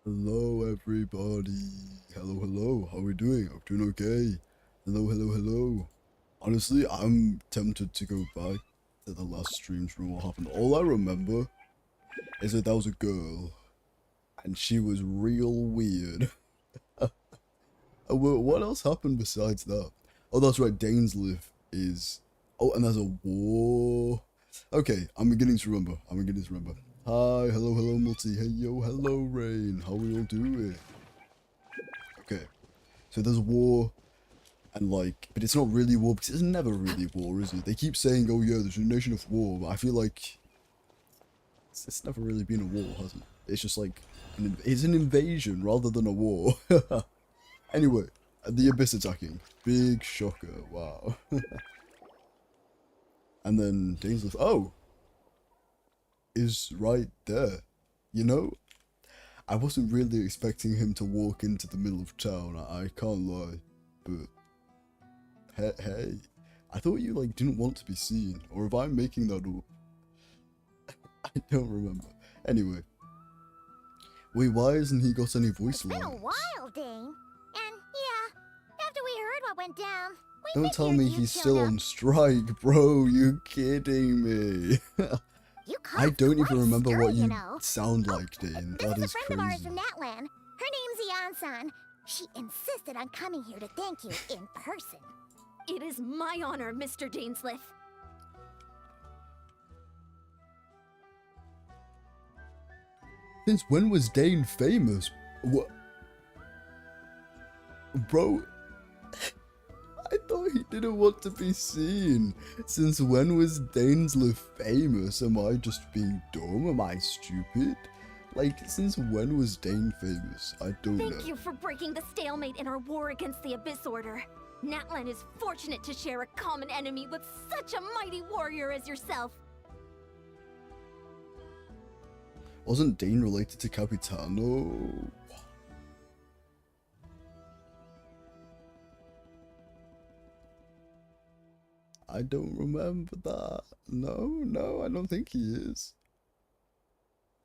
Hello, everybody. Hello, hello. How are we doing? I'm doing okay. Hello, hello, hello. Honestly, I'm tempted to go back to the last streams from what happened. All I remember is that there was a girl, and she was real weird. What else happened besides that? Oh, that's right. Dainsliff is. Oh, and there's a war. Okay, I'm beginning to remember. Hi, hello, hello, Multi. Hey, yo, hello, Rain. How we all doing? Okay, so there's a war, and like, but it's not really war because it's never really war, is it? They keep saying, "Oh yeah, there's a nation of war," but I feel like it's never really been a war, has it? It's just like it's an invasion rather than a war. Anyway, the Abyss attacking, big shocker. Wow. And then Dainsliff, oh, is right there. You know, I wasn't really expecting him to walk into the middle of town. I can't lie, but hey, I thought you like didn't want to be seen, or if I'm making that up, I don't remember. Anyway, wait, why hasn't he got any voice lines? It's been a while, Dane. And yeah, after we heard what went down, we Don't tell figured me you'd he's shown still up. on strike, bro. You kidding me? You I caused don't even quite a remember stir, what you know. sound like, Dane. This That is a is friend of ours crazy. from Natlan. Her name's Ian-san. She insisted on coming here to thank you in person. It is my honor, Mr. Dainsliff. Since when was Dane famous? What? Bro, I thought he didn't want to be seen. Since when was Dainsliff famous? Am I just being dumb? Am I stupid? Like, since when was Dane famous? I don't know. Thank you for breaking the stalemate in our war against the Abyss Order. Natlan is fortunate to share a common enemy with such a mighty warrior as yourself. Wasn't Dane related to Capitano? I don't remember that. No, I don't think he is.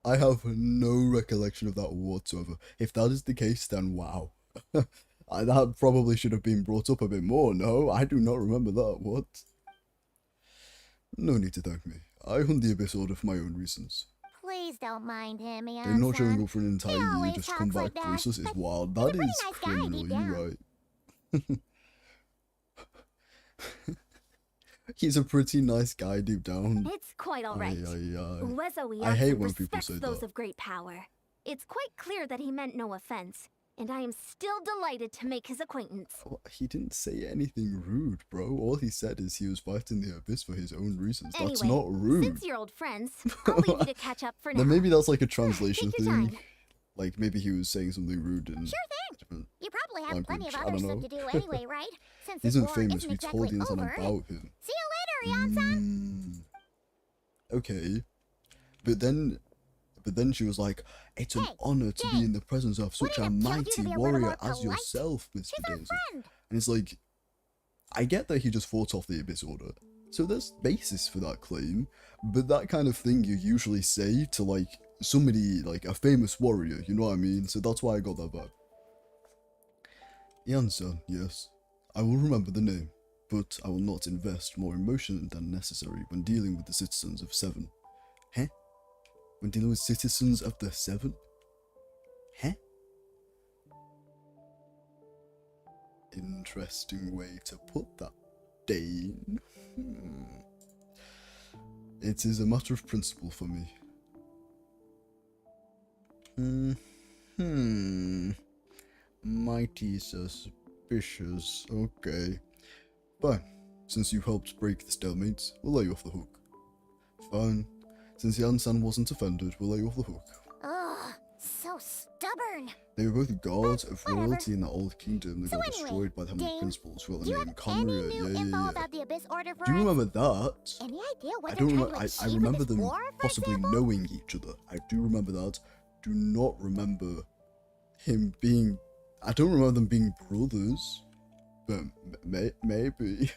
I have no recollection of that whatsoever. If that is the case, then wow. That probably should have been brought up a bit more. No, I do not remember that. What? No need to thank me. I hunt the Abyss Order for my own reasons. Please don't mind him, They're not showing Ian-san. up for an entire He year always just to come talks back like voiceless that, is but wild. he's a That pretty is nice guy criminal, deep you're down. right. He's a pretty nice guy deep down. It's quite all right. Uezo I hate Iansu when people respects say those that. of great power. It's quite clear that he meant no offense, and I am still delighted to make his acquaintance. Well, he didn't say anything rude, bro. All he said is he was fighting the Abyss for his own reasons. That's Anyway, not rude. Since you're old friends, I'll leave you to catch up for now. Then maybe that's like a translation Take your thing. time. Like maybe he was saying something rude in Sure thing. different. You probably have plenty of language, I other don't stuff to know. do anyway, right? Since He this isn't war famous. isn't We exactly told the internet over. about him. See you later, Ian-san. Okay, but then she was like, "It's an Hey, honor to be Jane, in the presence of such a wouldn't it have killed you mighty to be a little warrior more as polite? yourself, Mr. She's our Daisy." friend. And it's like, I get that he just fought off the Abyss Order, so there's basis for that claim, but that kind of thing you usually say to like somebody like a famous warrior, you know what I mean? So that's why I got that vibe. Ian-san, yes, I will remember the name, but I will not invest more emotion than necessary when dealing with the citizens of Seven. Huh? When dealing with citizens of the Seven? Huh? Interesting way to put that, Dane. It is a matter of principle for me. Mighty suspicious. Okay. Fine. Since you helped break the stalemate, we'll let you off the hook. Fine. Since Yan-san wasn't offended, we'll let you off the hook. Ugh, so stubborn. They were both guards of whatever. royalty in the Old Kingdom that So got anyway, destroyed by the Heavenly Dane, Principles who got Do the you name have any Conria. new info about the Abyss Order for Do you us? remember that? Any idea what I they're don't trying remember. to I achieve remember with this them war, for possibly example? knowing each other. I do remember that. Do not remember him being. I don't remember them being brothers, but maybe.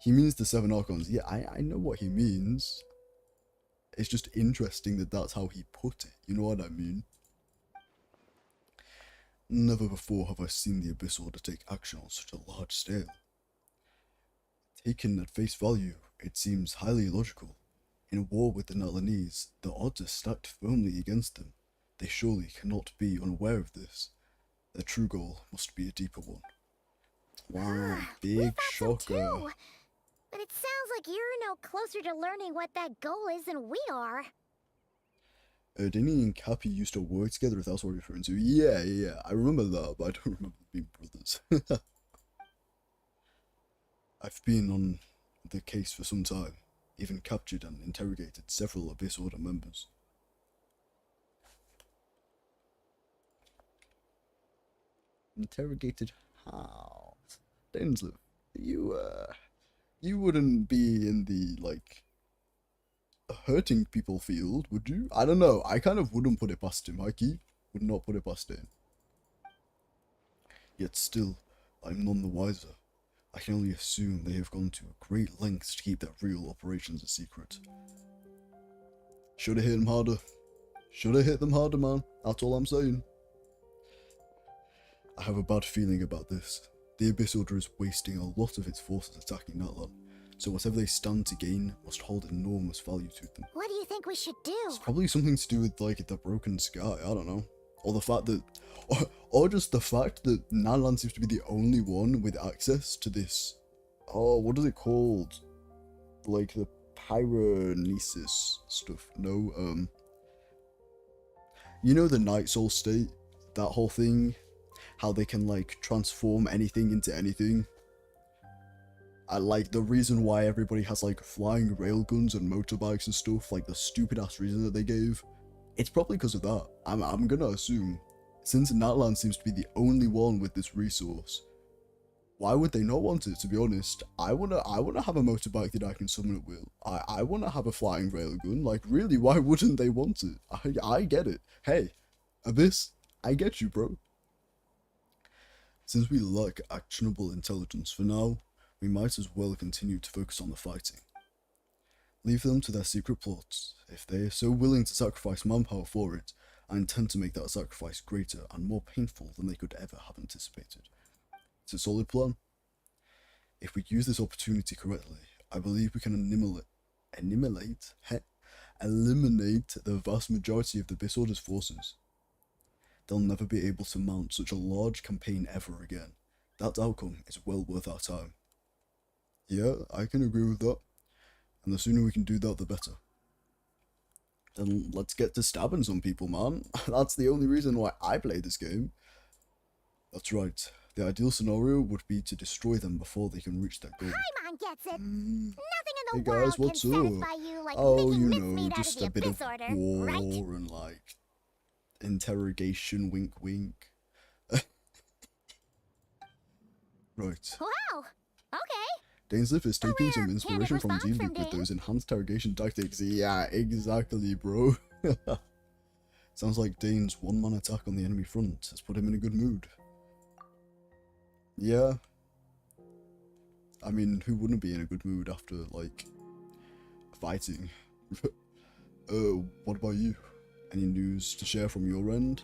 He means the Seven Archons. Yeah, I know what he means. It's just interesting that that's how he put it. You know what I mean? Never before have I seen the Abyss Order take action on such a large scale. Taken at face value, it seems highly illogical. In a war with the Nalanese, the odds are stacked firmly against them. They surely cannot be unaware of this. Their true goal must be a deeper one. Wow, We big thought so shocker. too. But it sounds like you're no closer to learning what that goal is than we are. Danny and Cappy used to work together, if that's what you're referring to. Yeah, I remember that, but I don't remember being brothers. I've been on the case for some time, even captured and interrogated several Abyss Order members. Interrogated how? Dainsleif, you wouldn't be in the, like, hurting people field, would you? I don't know. I kind of wouldn't put it past him. Mikey would not put it past him. Yet still, I'm none the wiser. I can only assume they have gone to great lengths to keep their real operations a secret. Should have hit them harder. Should have hit them harder, man. That's all I'm saying. I have a bad feeling about this. The Abyss Order is wasting a lot of its forces attacking Natlan, so whatever they stand to gain must hold enormous value to them. What do you think we should do? It's probably something to do with, like, the broken sky, I don't know. Or the fact that, or just the fact that Natlan seems to be the only one with access to this, oh, what is it called? Like, the pyronesis stuff, no, you know the Night Soul state? That whole thing? How they can, like, transform anything into anything. I like the reason why everybody has, like, flying railguns and motorbikes and stuff, like the stupid ass reason that they gave. It's probably because of that. I'm gonna assume. Since Natlan seems to be the only one with this resource, why would they not want it, to be honest? I wanna have a motorbike that I can summon at will. I wanna have a flying railgun. Like, really, why wouldn't they want it? I get it. Hey, Abyss, I get you, bro. Since we lack actionable intelligence for now, we might as well continue to focus on the fighting. Leave them to their secret plots. If they are so willing to sacrifice manpower for it, I intend to make that sacrifice greater and more painful than they could ever have anticipated. It's a solid plan. If we use this opportunity correctly, I believe we can eliminate the vast majority of the Abyss Order's forces. They'll never be able to mount such a large campaign ever again. That outcome is well worth our time. Yeah, I can agree with that. And the sooner we can do that, the better. Then let's get to stabbing some people, man. That's the only reason why I play this game. That's right. The ideal scenario would be to destroy them before they can reach their goal. Paimon gets it. Nothing in Hey the world guys, what's can up? satisfy you like Oh, making you mincemeat know, out just of a the bit of Abyss Order, war right? and, like, interrogation, wink wink. Right. Wow. Okay. Dainsleif is taking some rare, inspiration candid from response from D-Loop with Dane. those enhanced interrogation tactics. Yeah, exactly, bro. Sounds like Dane's one-man attack on the enemy front has put him in a good mood. Yeah. I mean, who wouldn't be in a good mood after, like, fighting? What about you? Any news to share from your end?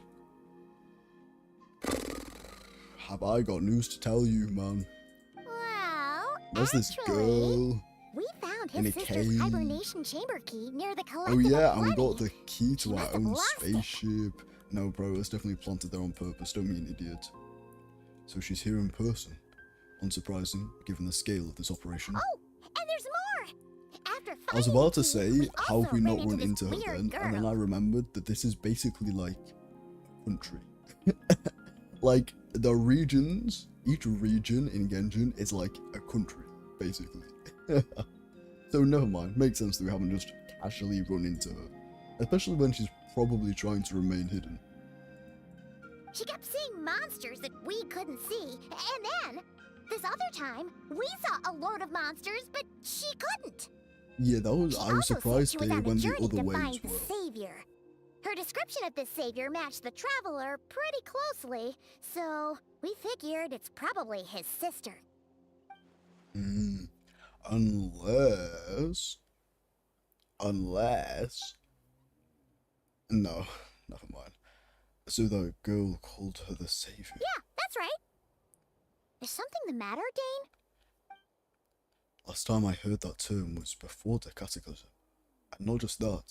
Have I got news to tell you, man? Well, There's this actually, girl. we found in his a sister's cave. hibernation chamber key near the Oh collective yeah, of and we got plenty. the key She to our must have own lost it. spaceship. No, bro, it's definitely planted there on purpose. Don't be an idiot. So she's here in person. Unsurprising, given the scale of this operation. Oh, and there's more. After I was finding about to the key, say, we how also have we not ran run this into her weird then? And then girl. I remembered that this is basically like a country. Like, the regions, each region in Genshin is like a country, basically. So never mind, makes sense that we haven't just casually run into her. Especially when she's probably trying to remain hidden. She kept seeing monsters that we couldn't see, and then, this other time, we saw a load of monsters, but she couldn't. Yeah, that was, She I was also said surprised she was they on a went the journey other to way find as the well. savior. Her description of this savior matched the traveler pretty closely, so we figured it's probably his sister. Unless... No, never mind. So that girl called her the savior. Yeah, that's right. Is something the matter, Dane? Last time I heard that term was before the cataclysm. And not just that,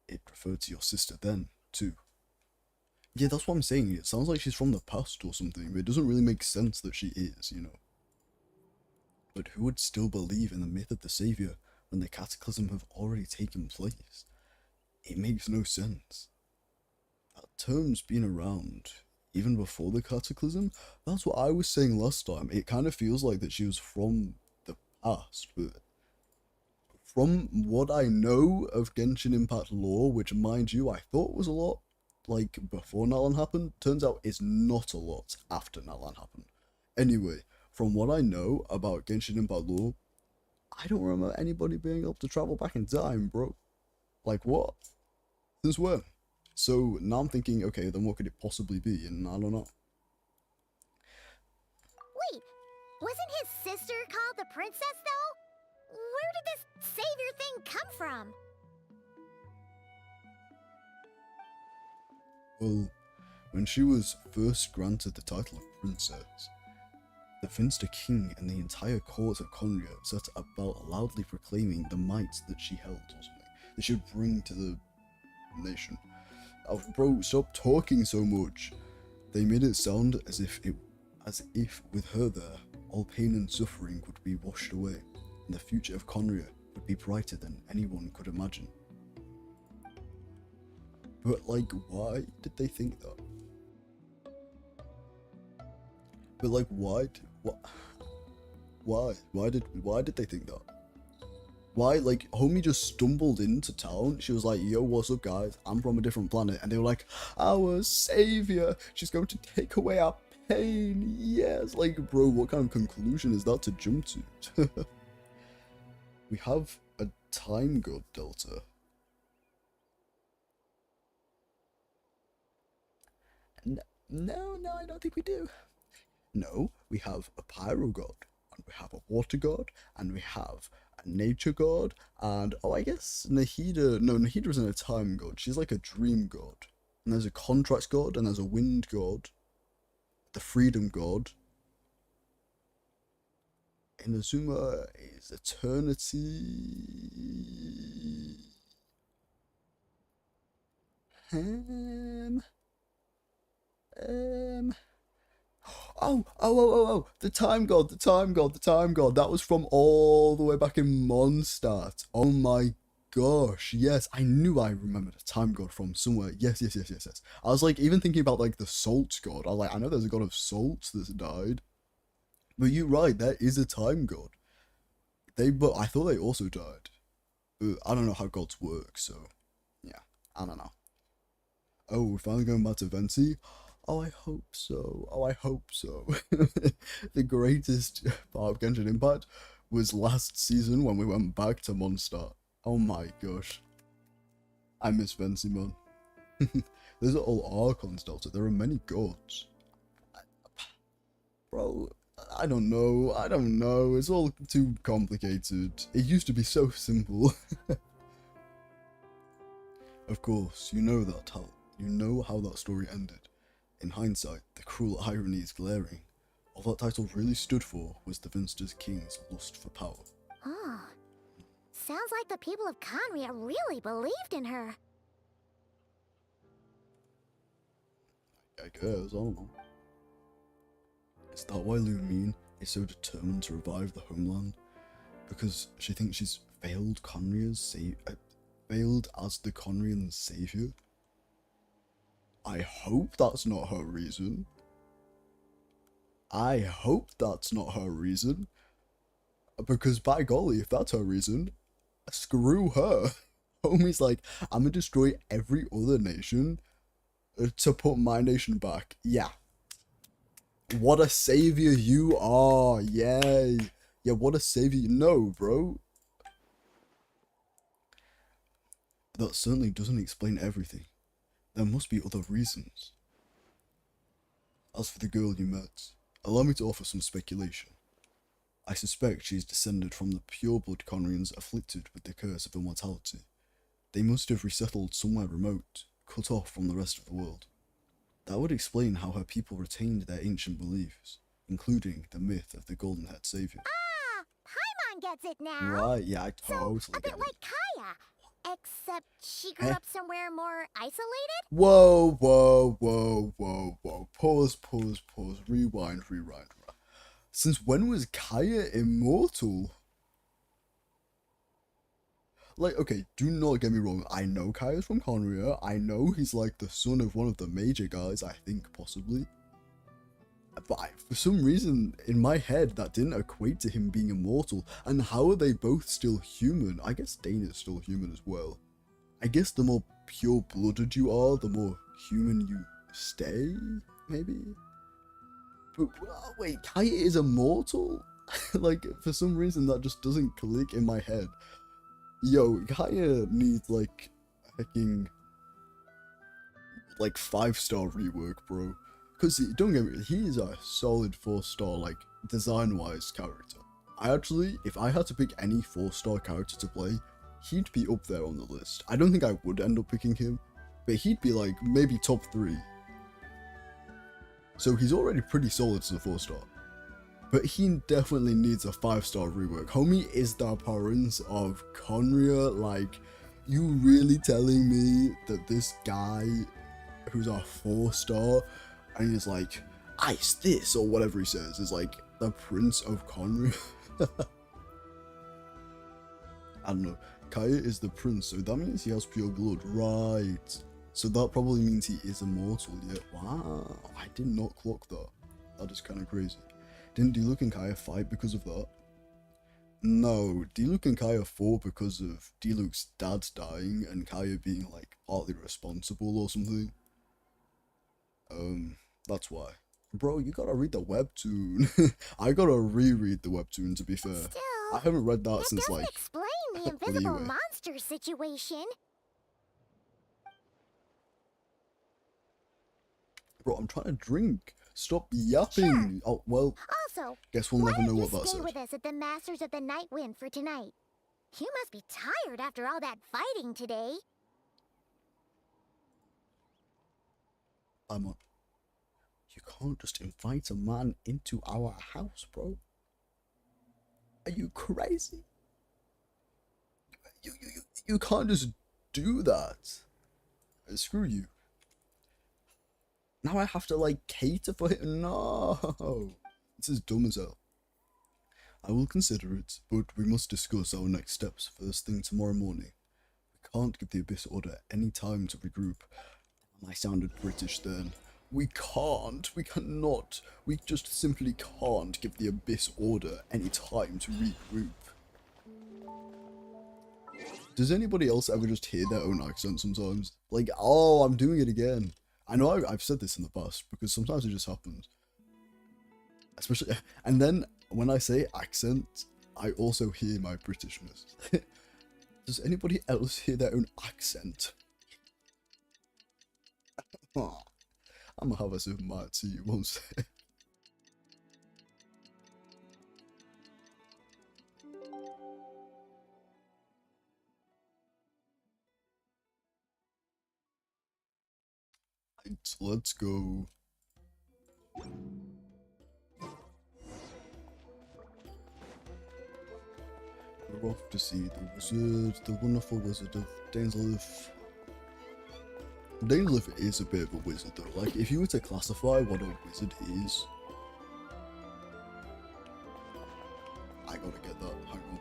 it referred to your sister then, too. Yeah, that's what I'm saying. It sounds like she's from the past or something, but it doesn't really make sense that she is, you know. But who would still believe in the myth of the savior when the cataclysm have already taken place? It makes no sense. That term's been around even before the cataclysm. That's what I was saying last time. It kind of feels like that she was from the past, but from what I know of Genshin Impact lore, which mind you I thought was a lot like before Nalan happened, turns out it's not a lot after Nalan happened. Anyway, from what I know about Genshin Impact lore, I don't remember anybody being able to travel back in time, bro. Like what? Since when? So now I'm thinking, okay, then what could it possibly be? And I don't know. Wait, wasn't his sister called the princess, though? Where did this savior thing come from? Well, when she was first granted the title of princess, the Finster King and the entire court of Conria set about loudly proclaiming the might that she held or something. They should bring to the nation. Oh, bro, stop talking so much. They made it sound as if with her there, all pain and suffering would be washed away, and the future of Conria would be brighter than anyone could imagine. But like, why did they think that? But like, why did they think that? Why, like, homie just stumbled into town. She was like, yo, what's up, guys? I'm from a different planet. And they were like, our savior. She's going to take away our pain. Yes. Like, bro, what kind of conclusion is that to jump to? We have a time god, Delta. No, I don't think we do. No, we have a pyro god, and we have a water god, and we have a nature god, and oh, I guess Nahida. No, Nahida isn't a time god. She's like a dream god. And there's a contracts god, and there's a wind god, the freedom god. Inazuma is eternity. Oh, the time god. That was from all the way back in Mondstadt. Oh my gosh, yes, I knew I remembered a time god from somewhere. Yes. I was like, even thinking about like the salt god. I was like, I know there's a god of salt that's died. But you're right, there is a time god. But I thought they also died. But I don't know how gods work, so yeah, I don't know. Oh, we're finally going back to Venti? Oh, I hope so. The greatest part of Genshin Impact was last season when we went back to Mondstadt. Oh my gosh. I miss Venti, man. Those are all Archons, Delta. There are many gods. Bro, I don't know. It's all too complicated. It used to be so simple. Of course, you know how that story ended. In hindsight, the cruel irony is glaring. All that title really stood for was the Finster King's lust for power. Oh, sounds like the people of Conria really believed in her. I guess, I don't know. Is that why Lumine is so determined to revive the homeland? Because she thinks she's failed as the Conrian savior? I hope that's not her reason. Because by golly, if that's her reason, screw her. Homie's like, I'm gonna destroy every other nation to put my nation back. Yeah. What a savior you are. Yay. Yeah, what a savior. No, bro. That certainly doesn't explain everything. There must be other reasons. As for the girl you met, allow me to offer some speculation. I suspect she is descended from the pureblood Conrians afflicted with the curse of immortality. They must have resettled somewhere remote, cut off from the rest of the world. That would explain how her people retained their ancient beliefs, including the myth of the golden-haired savior. Ah, Paimon gets it now. Right, yeah, I So, totally a bit get it. like Kaya, except she grew Eh? up somewhere more isolated? Whoa, whoa, whoa, whoa, whoa. Pause, pause, pause. Rewind, rewind. Since when was Kaya immortal? Like, okay, do not get me wrong. I know Kaya's from Conria. I know he's like the son of one of the major guys, I think, possibly. But for some reason, in my head, that didn't equate to him being immortal. And how are they both still human? I guess Dana's still human as well. I guess the more pure-blooded you are, the more human you stay, maybe? But wait, Kaya is immortal? Like, for some reason, that just doesn't click in my head. Yo, Kaya needs, like, hecking, like, 5-star rework, bro. Because, don't get me, he is a solid 4-star, like, design-wise character. I actually, if I had to pick any 4-star character to play, he'd be up there on the list. I don't think I would end up picking him, but he'd be, like, maybe top 3. So he's already pretty solid as a 4-star. But he definitely needs a 5-star rework. Homie is the prince of Conria. Like, you really telling me that this guy who's a 4-star and he's like, ice this or whatever he says is like the prince of Conria? I don't know. Kaya is the prince, so that means he has pure blood, right? So that probably means he is immortal, yeah. Wow, I did not clock that. That is kind of crazy. Didn't Diluc and Kaya fight because of that? No, Diluc and Kaya fought because of Diluc's dad dying and Kaya being like partly responsible or something. That's why. Bro, you gotta read the webtoon. I gotta reread the webtoon, to be fair. Still, I haven't read that that since doesn't like explain the invisible Leeway. monster situation. Bro, I'm trying to drink. Stop yapping. Sure. Oh, well, Also, guess we'll why never know don't you what that stay said. with us at the Masters of the Night Wind for tonight? You must be tired after all that fighting today. I'm on. You can't just invite a man into our house, bro. Are you crazy? You can't just do that. Screw you. Now I have to like cater for him. No, this is dumb as hell. I will consider it, but we must discuss our next steps first thing tomorrow morning. We can't give the Abyss Order any time to regroup. I sounded British then. We can't, we cannot, we just simply can't give the Abyss Order any time to regroup. Does anybody else ever just hear their own accent sometimes? Like, oh, I'm doing it again. I know I've said this in the past, because sometimes it just happens. Especially, and then when I say accent, I also hear my Britishness. Does anybody else hear their own accent? Oh, I'm gonna have a sip of my tea once. Right, let's go. We're off to see the wizard, the wonderful wizard of Dainsleif. Dainsleif is a bit of a wizard though. Like, if you were to classify what a wizard is, I gotta get that. Hang on.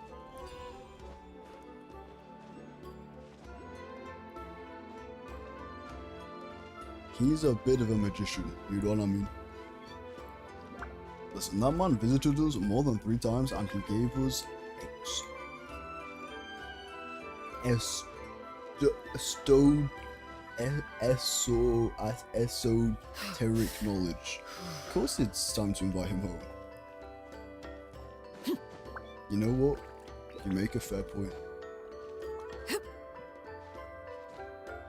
He's a bit of a magician, you know what I mean? Listen, that man visited us more than 3 times and he gave us esoteric knowledge. Of course it's time to invite him home. You know what? You make a fair point.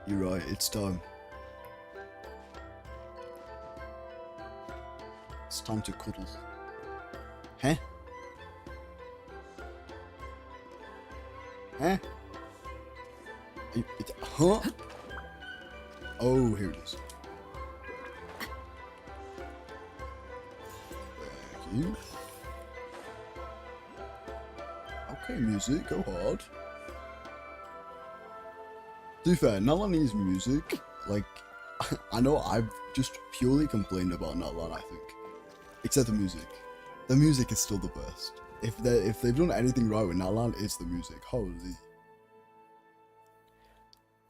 You're right, it's time. It's time to cuddle. Huh? Huh? Huh? Oh, here it is. Okay, music, go hard. To be fair, Natlan needs music. Like, I know I've just purely complained about Natlan, I think. Except the music. The music is still the best. If they've done anything right with Natlan, it's the music. Holy.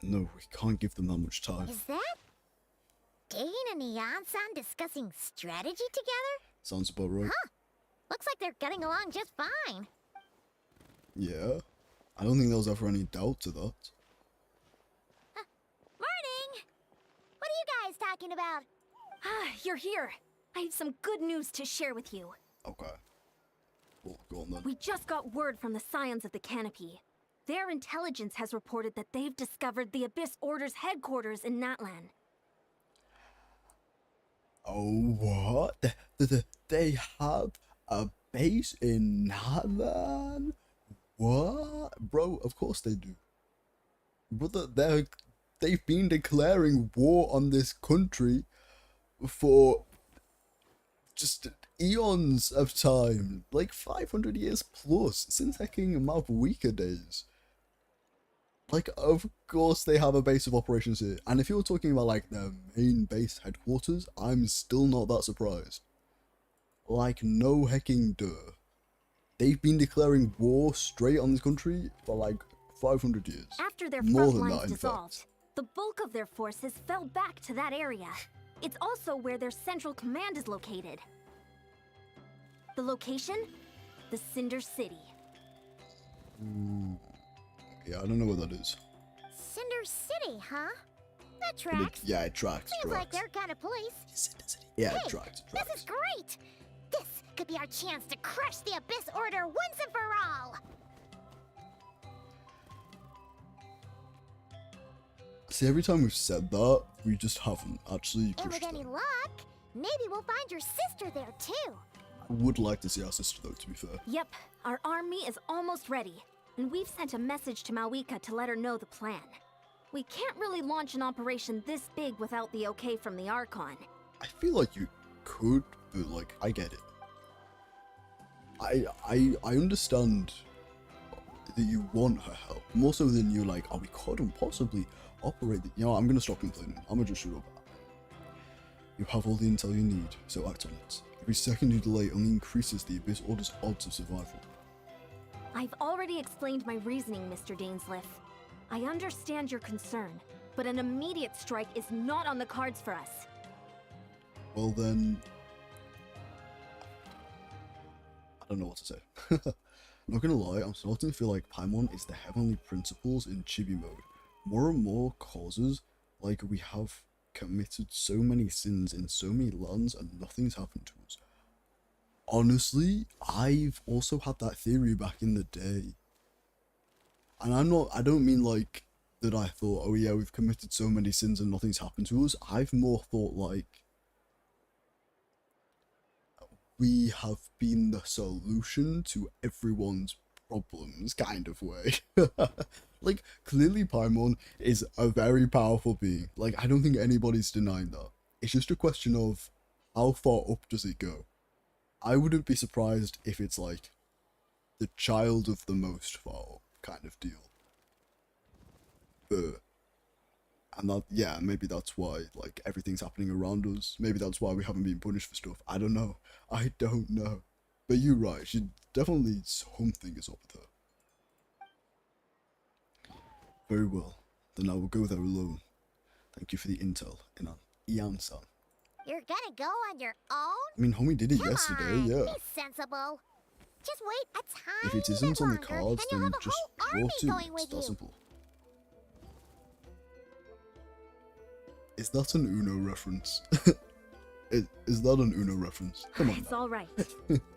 No, we can't give them that much time. Is that Dane and Neon-san discussing strategy together? Sounds about right. Huh. Looks like they're getting along just fine. Yeah. I don't think there was ever any doubt to that. Morning! What are you guys talking about? Ah, you're here. I have some good news to share with you. Okay. Well, go on then. We just got word from the Scions of the Canopy. Their intelligence has reported that they've discovered the Abyss Order's headquarters in Natlan. Oh, what? They have a base in Natlan? What? Bro, of course they do. Brother, they've been declaring war on this country for just eons of time. Like 500 years plus, since hecking Muwhaha days. Like, of course they have a base of operations here. And if you're talking about, like, their main base headquarters, I'm still not that surprised. Like, no hecking duh. They've been declaring war straight on this country for, like, 500 years. After their More front than lines that, in dissolved, fact. the bulk of their forces fell back to that area. It's also where their central command is located. The location? The Cinder City. Yeah, I don't know what that is. Cinder City, huh? That But tracks. yeah, it tracks, Seems like their kind of place. Yeah, Hey, it tracks, it this tracks. is great! This could be our chance to crush the Abyss Order once and for all! See, every time we've said that, we just haven't actually And pushed with any them. luck, maybe we'll find your sister there too. I would like to see our sister though, to be fair. Yep, our army is almost ready, and we've sent a message to Muwhaha to let her know the plan. We can't really launch an operation this big without the okay from the Archon. I feel like you could, but like, I get it. I understand that you want her help, more so than you're like, oh, we couldn't possibly operate the, you know, I'm gonna stop complaining. I'm gonna just shut up. You have all the intel you need, so act on it. Every second you delay only increases the Abyss Order's odds of survival. I've already explained my reasoning, Mr. Dainsliff. I understand your concern, but an immediate strike is not on the cards for us. Well then, I don't know what to say. I'm not gonna lie, I'm starting to feel like Paimon is the Heavenly Principles in Chibi mode. More and more causes, like we have committed so many sins in so many lands and nothing's happened to us. Honestly, I've also had that theory back in the day. And I don't mean like that I thought, oh yeah, we've committed so many sins and nothing's happened to us. I've more thought like, we have been the solution to everyone's problems, kind of way. Like, clearly Paimon is a very powerful being. Like, I don't think anybody's denying that. It's just a question of how far up does it go. I wouldn't be surprised if it's like the child of the most far up kind of deal. And that, yeah, maybe that's why, like, everything's happening around us. Maybe that's why we haven't been punished for stuff. I don't know. I don't know. But you're right, she definitely, something is up with her. Very well. Then I will go there alone. Thank you for the intel, Ian-san. You're gonna go on your own? I mean, homie did it Come yesterday, on, yeah. be sensible. Just wait a tiny If it isn't bit on the longer, cards, and you'll then have a just whole draw army two. going It's with that you. simple. Is that an Uno reference? Is that an Uno reference? Come on It's now. all right.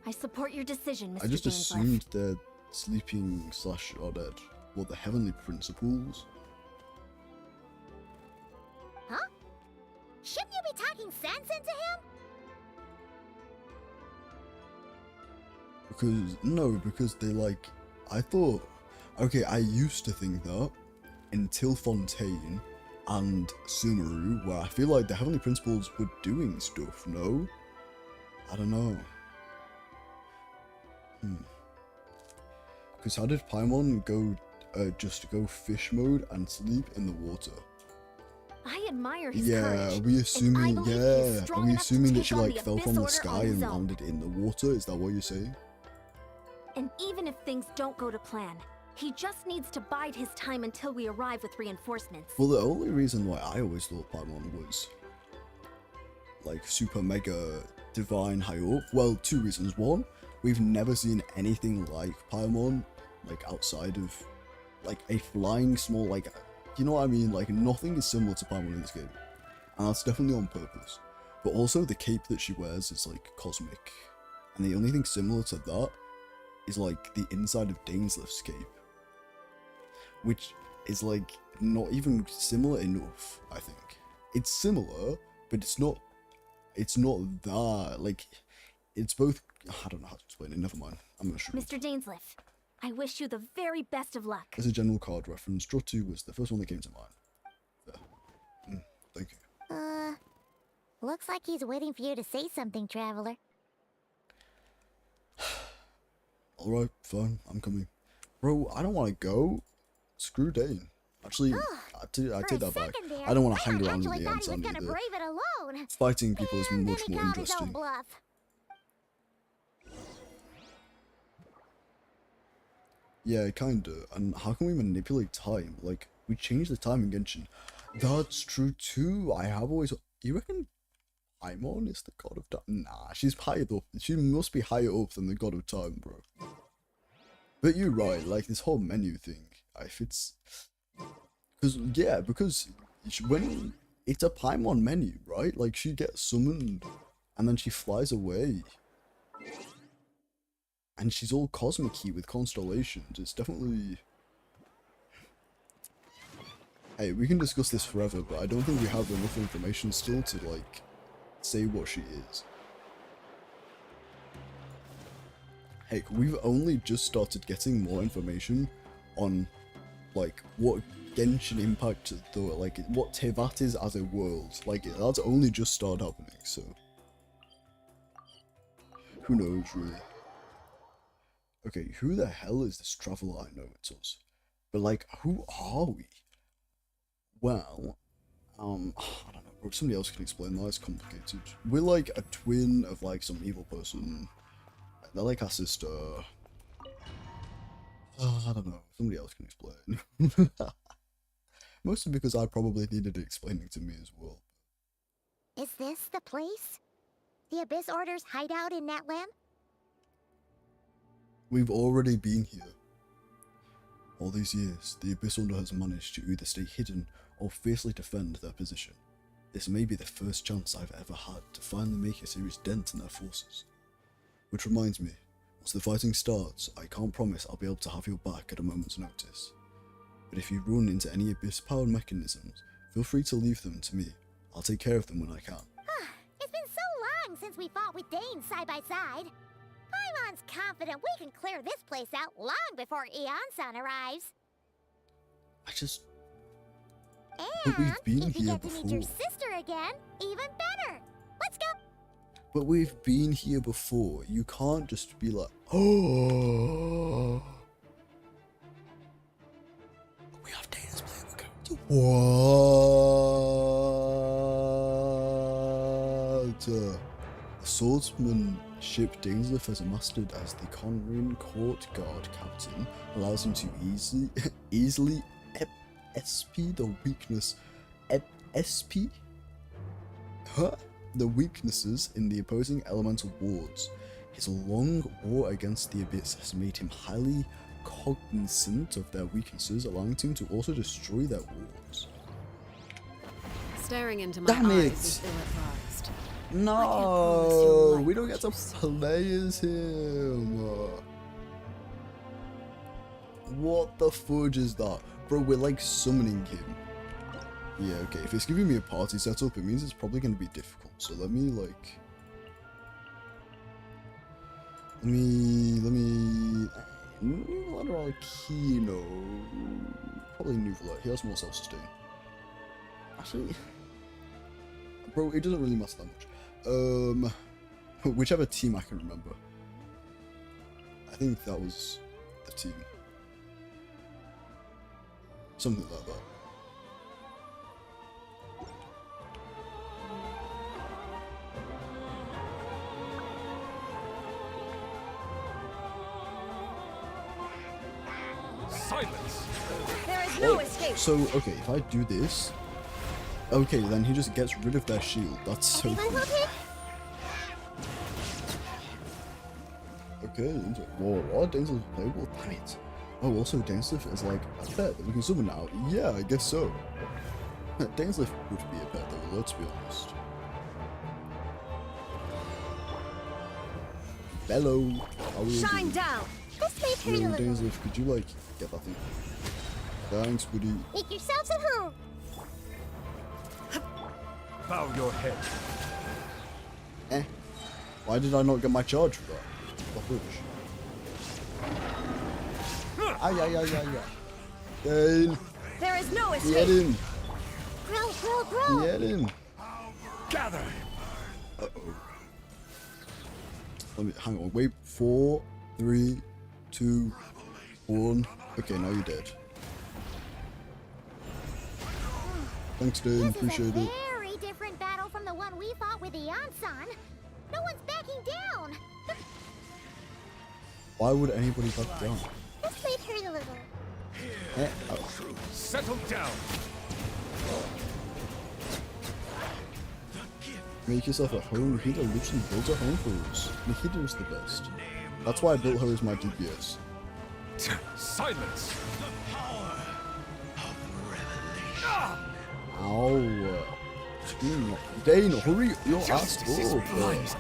I support your decision, Mr. I just Dainsliff. assumed they're sleeping / are dead. What, the Heavenly Principles? Huh? Shouldn't you be talking sense into him? Because they like, I thought, okay, I used to think that until Fontaine and Sumeru, where I feel like the Heavenly Principles were doing stuff, no? I don't know. Because how did Paimon go, just go fish mode and sleep in the water? I admire his Yeah, courage. are we assuming, and I believe he is yeah, are strong we enough to assuming that take she on like the fell Abyss from the Order sky on his and own. landed in the water? Is that what you're saying? And even if things don't go to plan, he just needs to bide his time until we arrive with reinforcements. Well, the only reason why I always thought Paimon was like super mega divine high up, well, two reasons. One, we've never seen anything like Paimon, like outside of like a flying small, like, you know what I mean? Like nothing is similar to Paimon in this game, and that's definitely on purpose. But also the cape that she wears is like cosmic, and the only thing similar to that is like the inside of Daneslif's cape, which is like not even similar enough. I think it's similar, but it's not that, like, it's both. I don't know how to explain it, never mind, I'm not sure. Mr. Dainsliff, I wish you the very best of luck. As a general card reference, draw 2 was the first one that came to mind. There. Thank you. Looks like he's waiting for you to say something, Traveler. Alright, fine, I'm coming. Bro, I don't want to go. Screw Dane. Actually, I take that back. I don't want to hang around with the ants gonna either. brave it alone. Fighting people is And much then he more called his own interesting. bluff. Yeah, kinda. And how can we manipulate time? Like, we changed the time in Genshin. That's true too. I have always. You reckon Paimon is the god of time? Nah, she's higher up. She must be higher up than the god of time, bro. But you're right. Like this whole menu thing. If it's, because when it's a Paimon menu, right? Like she gets summoned, and then she flies away. And she's all cosmic-y with constellations. It's definitely... Hey, we can discuss this forever, but I don't think we have enough information still to, like, say what she is. Heck, we've only just started getting more information on, like, what Genshin impacted, though, like, what Tevat is as a world. Like, that's only just started happening, so... Who knows, really? Okay, who the hell is this traveler? I know it's us. But, like, who are we? Well, I don't know, bro. Somebody else can explain that. It's complicated. We're, like, a twin of, like, some evil person. They're, like, our sister. I don't know. Somebody else can explain. Mostly because I probably needed it explaining to me as well. Is this the place? The Abyss Order's hideout in Natlan? We've already been here. All these years, the Abyss Order has managed to either stay hidden or fiercely defend their position. This may be the first chance I've ever had to finally make a serious dent in their forces. Which reminds me, once the fighting starts, I can't promise I'll be able to have your back at a moment's notice. But if you run into any Abyss-powered mechanisms, feel free to leave them to me. I'll take care of them when I can. It's been so long since we fought with Dane side by side. Paimon's confident we can clear this place out long before Eon-san arrives. I just... And But we've been if you here get to meet your before. sister again, even better. Let's go. But we've been here before. You can't just be like, oh... We have Dana's playing the character. What? The swordsmanship Dainsliff has mastered as the Conrin Court Guard Captain allows him to easily SP the weakness SP? Huh? The weaknesses in the opposing elemental wards. His long war against the Abyss has made him highly cognizant of their weaknesses, allowing him to also destroy their wards. Staring into my Damn eyes it. is ill-advised. No, we don't get to play as him. What the fudge is that? Bro, we're like summoning him. Yeah, okay, if it's giving me a party setup, it means it's probably going to be difficult. So let me, like... Let me... New Kino. Probably Nuvola. He has more self-sustain. Actually... Bro, it doesn't really matter that much. Whichever team I can remember. I think that was the team. Something like that. Silence! There is no escape. So, okay, if I do this, okay, then he just gets rid of their shield. That's so Everyone cool. okay? Okay, whoa, what? Dainsleif playable? Damn it. Oh, also, Dainsleif is like a pet that we can summon now. Yeah, I guess so. Dainsleif would be a pet though, let's be honest. Bello, how are you Shine doing? down. This may hurt a Yo, little. Dainsleif, could you like get that thing? Thanks, buddy. Make yourselves at home. Bow your head. Eh. Why did I not get my charge for that? The fudge. Ay, ay, ay, ay, ay. Dane, There is no get escape. him. Grow, grow, grow. Get him. Gather! Uh-oh. Let me, hang on, wait. 4, 3, 2, 1. Okay, now you're dead. Thanks, Dane. This Appreciate is a it. very different battle from the one we fought with the Yansan. No one's backing down. Why would anybody back down? This may hurt a little. Eh, oh. Settle down! Make yourself at home. Nikita literally builds a home for us. Nikita is the best. That's why I built her as my DPS. Silence! Ow. Dane, hurry your ass Justice is up. blind.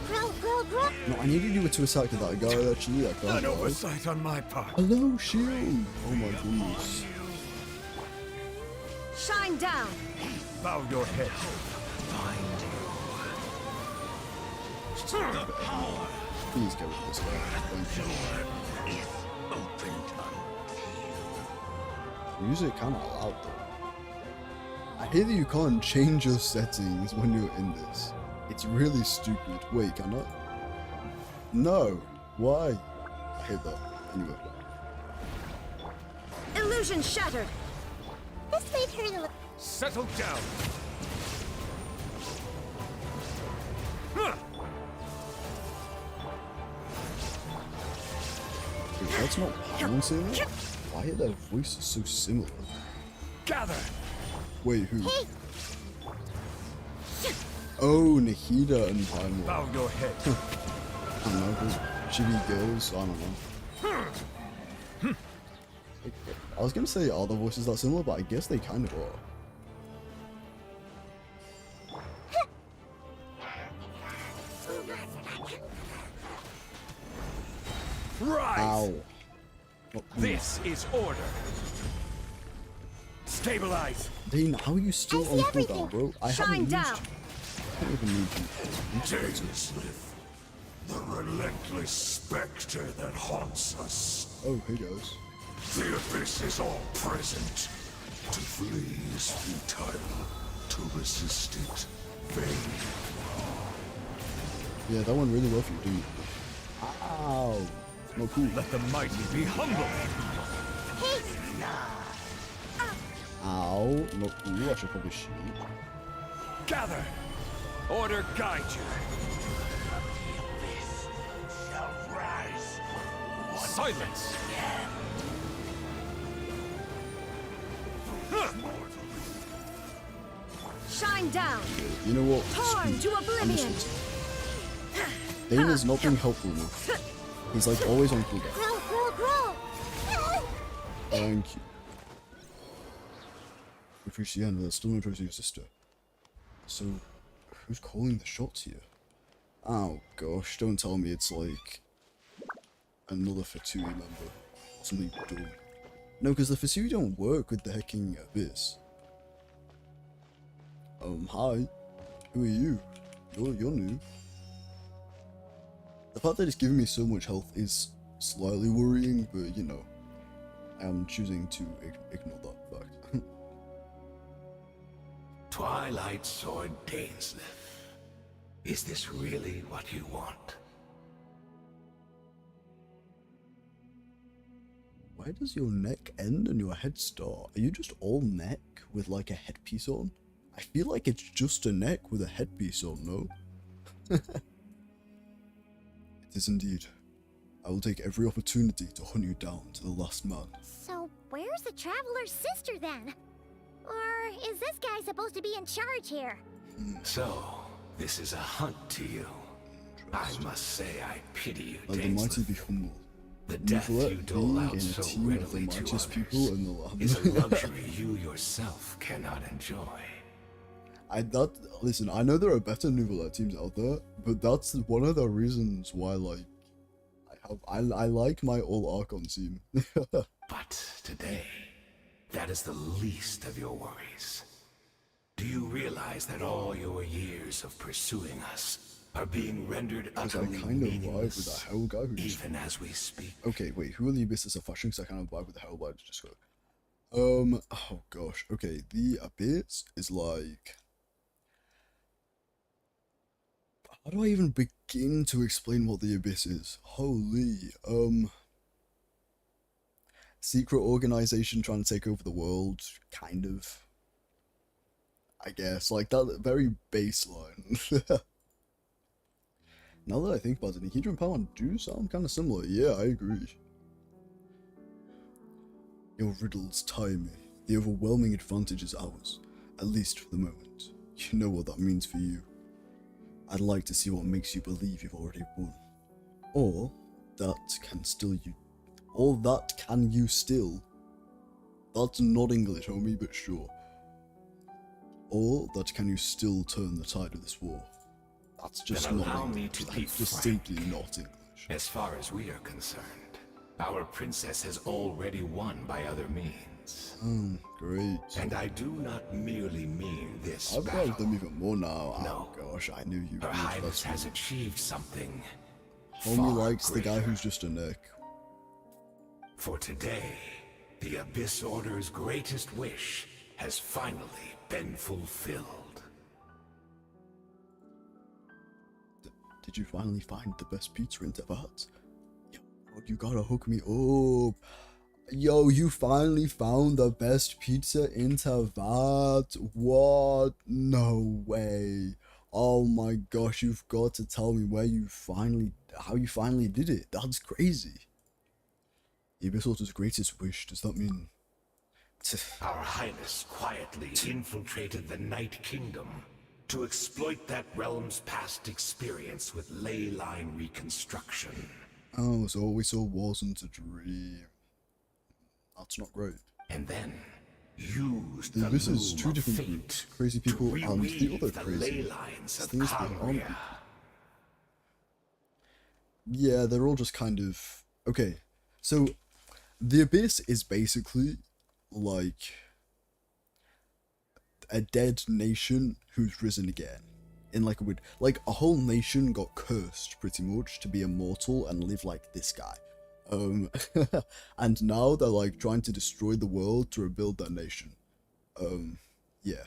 Grow, grow, grow. No, I needed you to attack that guy actually. I can't An lie. oversight on my part. Hello, shield. Oh my goodness. Shine down. Bow your head. Please get rid of this guy. Thank you. Music kind of loud though. I hear that you can't change your settings when you're in this. It's really stupid. Wait, can I? No. Why? I hate that. Anyway. Illusion shattered. This may hurt a little. Settle down! Huh. Wait, that's not Paimon saying that? Why are their voices so similar? Gather! Wait, who? Hey, Oh, Nahida and Paimon. Bow your head. I don't know, those chibi girls, I don't know. I was gonna say, are the voices that similar, but I guess they kind of are. Rise! Ow. Oh, This is order. Stabilize. Dane, how are you still I see on everything. cooldown, bro? I Shine haven't down. used you. I don't even need you. Dainsleif, the relentless specter that haunts us. Oh, hey guys. The abyss is all present. To flee is futile. To resist it, vain. Yeah, that went really well for you, dude. Ow. No, cool. Let the mighty be humble. Ow. No, cool. I should probably shoot. Gather. Order guide you. Silence. Shine down. You know what? Torn Screw to it. I'm just oblivion. gonna Dane is not being helpful enough. He's like always on cooldown. grow, grow, grow. Thank you. Appreciate that. Still no choice of your sister. So, who's calling the shots here? Oh gosh, don't tell me it's like another Fatui member or something dumb. No, because the Fatui don't work with the hecking abyss. Hi. Who are you? You're new. The fact that it's giving me so much health is slightly worrying, but you know, I'm choosing to ignore that fact. Twilight Sword Dainsleif. Is this really what you want? Where does your neck end and your head start? Are you just all neck with like a headpiece on? I feel like it's just a neck with a headpiece on, no? It is indeed. I will take every opportunity to hunt you down to the last man. So where's the traveler's sister then? Or is this guy supposed to be in charge here? So, this is a hunt to you. I must say I pity you, Let the mighty be humble. The death you dole out in a so team of the readily to mightiest others people in the land. is a luxury you yourself cannot enjoy. Listen, I know there are better Nouvelle teams out there, but that's one of the reasons why, like, I like my all Archon team. But today, that is the least of your worries. Do you realize that all your years of pursuing us are being rendered utterly I kind of vibe with meaningless, the Hell guy who just... even as we speak? Okay, wait, who are the Abysses of fashion? Because I kind of vibe with the Hell guy just go. Oh gosh, okay, the Abyss is like... How do I even begin to explain what the Abyss is? Holy, secret organization trying to take over the world, kind of. I guess, like that very baseline. Now that I think about it, Nikidra and Pawan do sound kind of similar. Yeah, I agree. Your riddles tire me. The overwhelming advantage is ours, at least for the moment. You know what that means for you. I'd like to see what makes you believe you've already won. Or that can you still. That's not English, homie, but sure. Or that can you still turn the tide of this war. That's just Then not allow English. me to be That's just frank. simply not English. As far as we are concerned, our princess has already won by other means. Great. And I do not merely mean this I've battle. got them even more now. No. Oh gosh, I knew you Her would. Highness That's has achieved something Homie far likes the guy greater. who's just a neck. For today, the Abyss Order's greatest wish has finally been fulfilled. Did you finally find the best pizza in Tevat? Yo, you gotta hook me up. Yo, you finally found the best pizza in Tevat? What? No way. Oh my gosh, you've got to tell me how you finally did it. That's crazy. The Abyss Order's greatest wish, does that mean... Our Highness quietly infiltrated the Night Kingdom to exploit that realm's past experience with ley line reconstruction. Oh, so all we saw wasn't a dream. That's not great. And then used the This is loom two of different fate groups. Crazy to people and the reweave other the crazy. ley lines of Things that aren't Conria. people. Yeah, they're all just kind of... Okay, so the Abyss is basically like a dead nation who's risen again. In like a weird... Like a whole nation got cursed pretty much to be immortal and live like this guy. And now they're like trying to destroy the world to rebuild their nation. Yeah.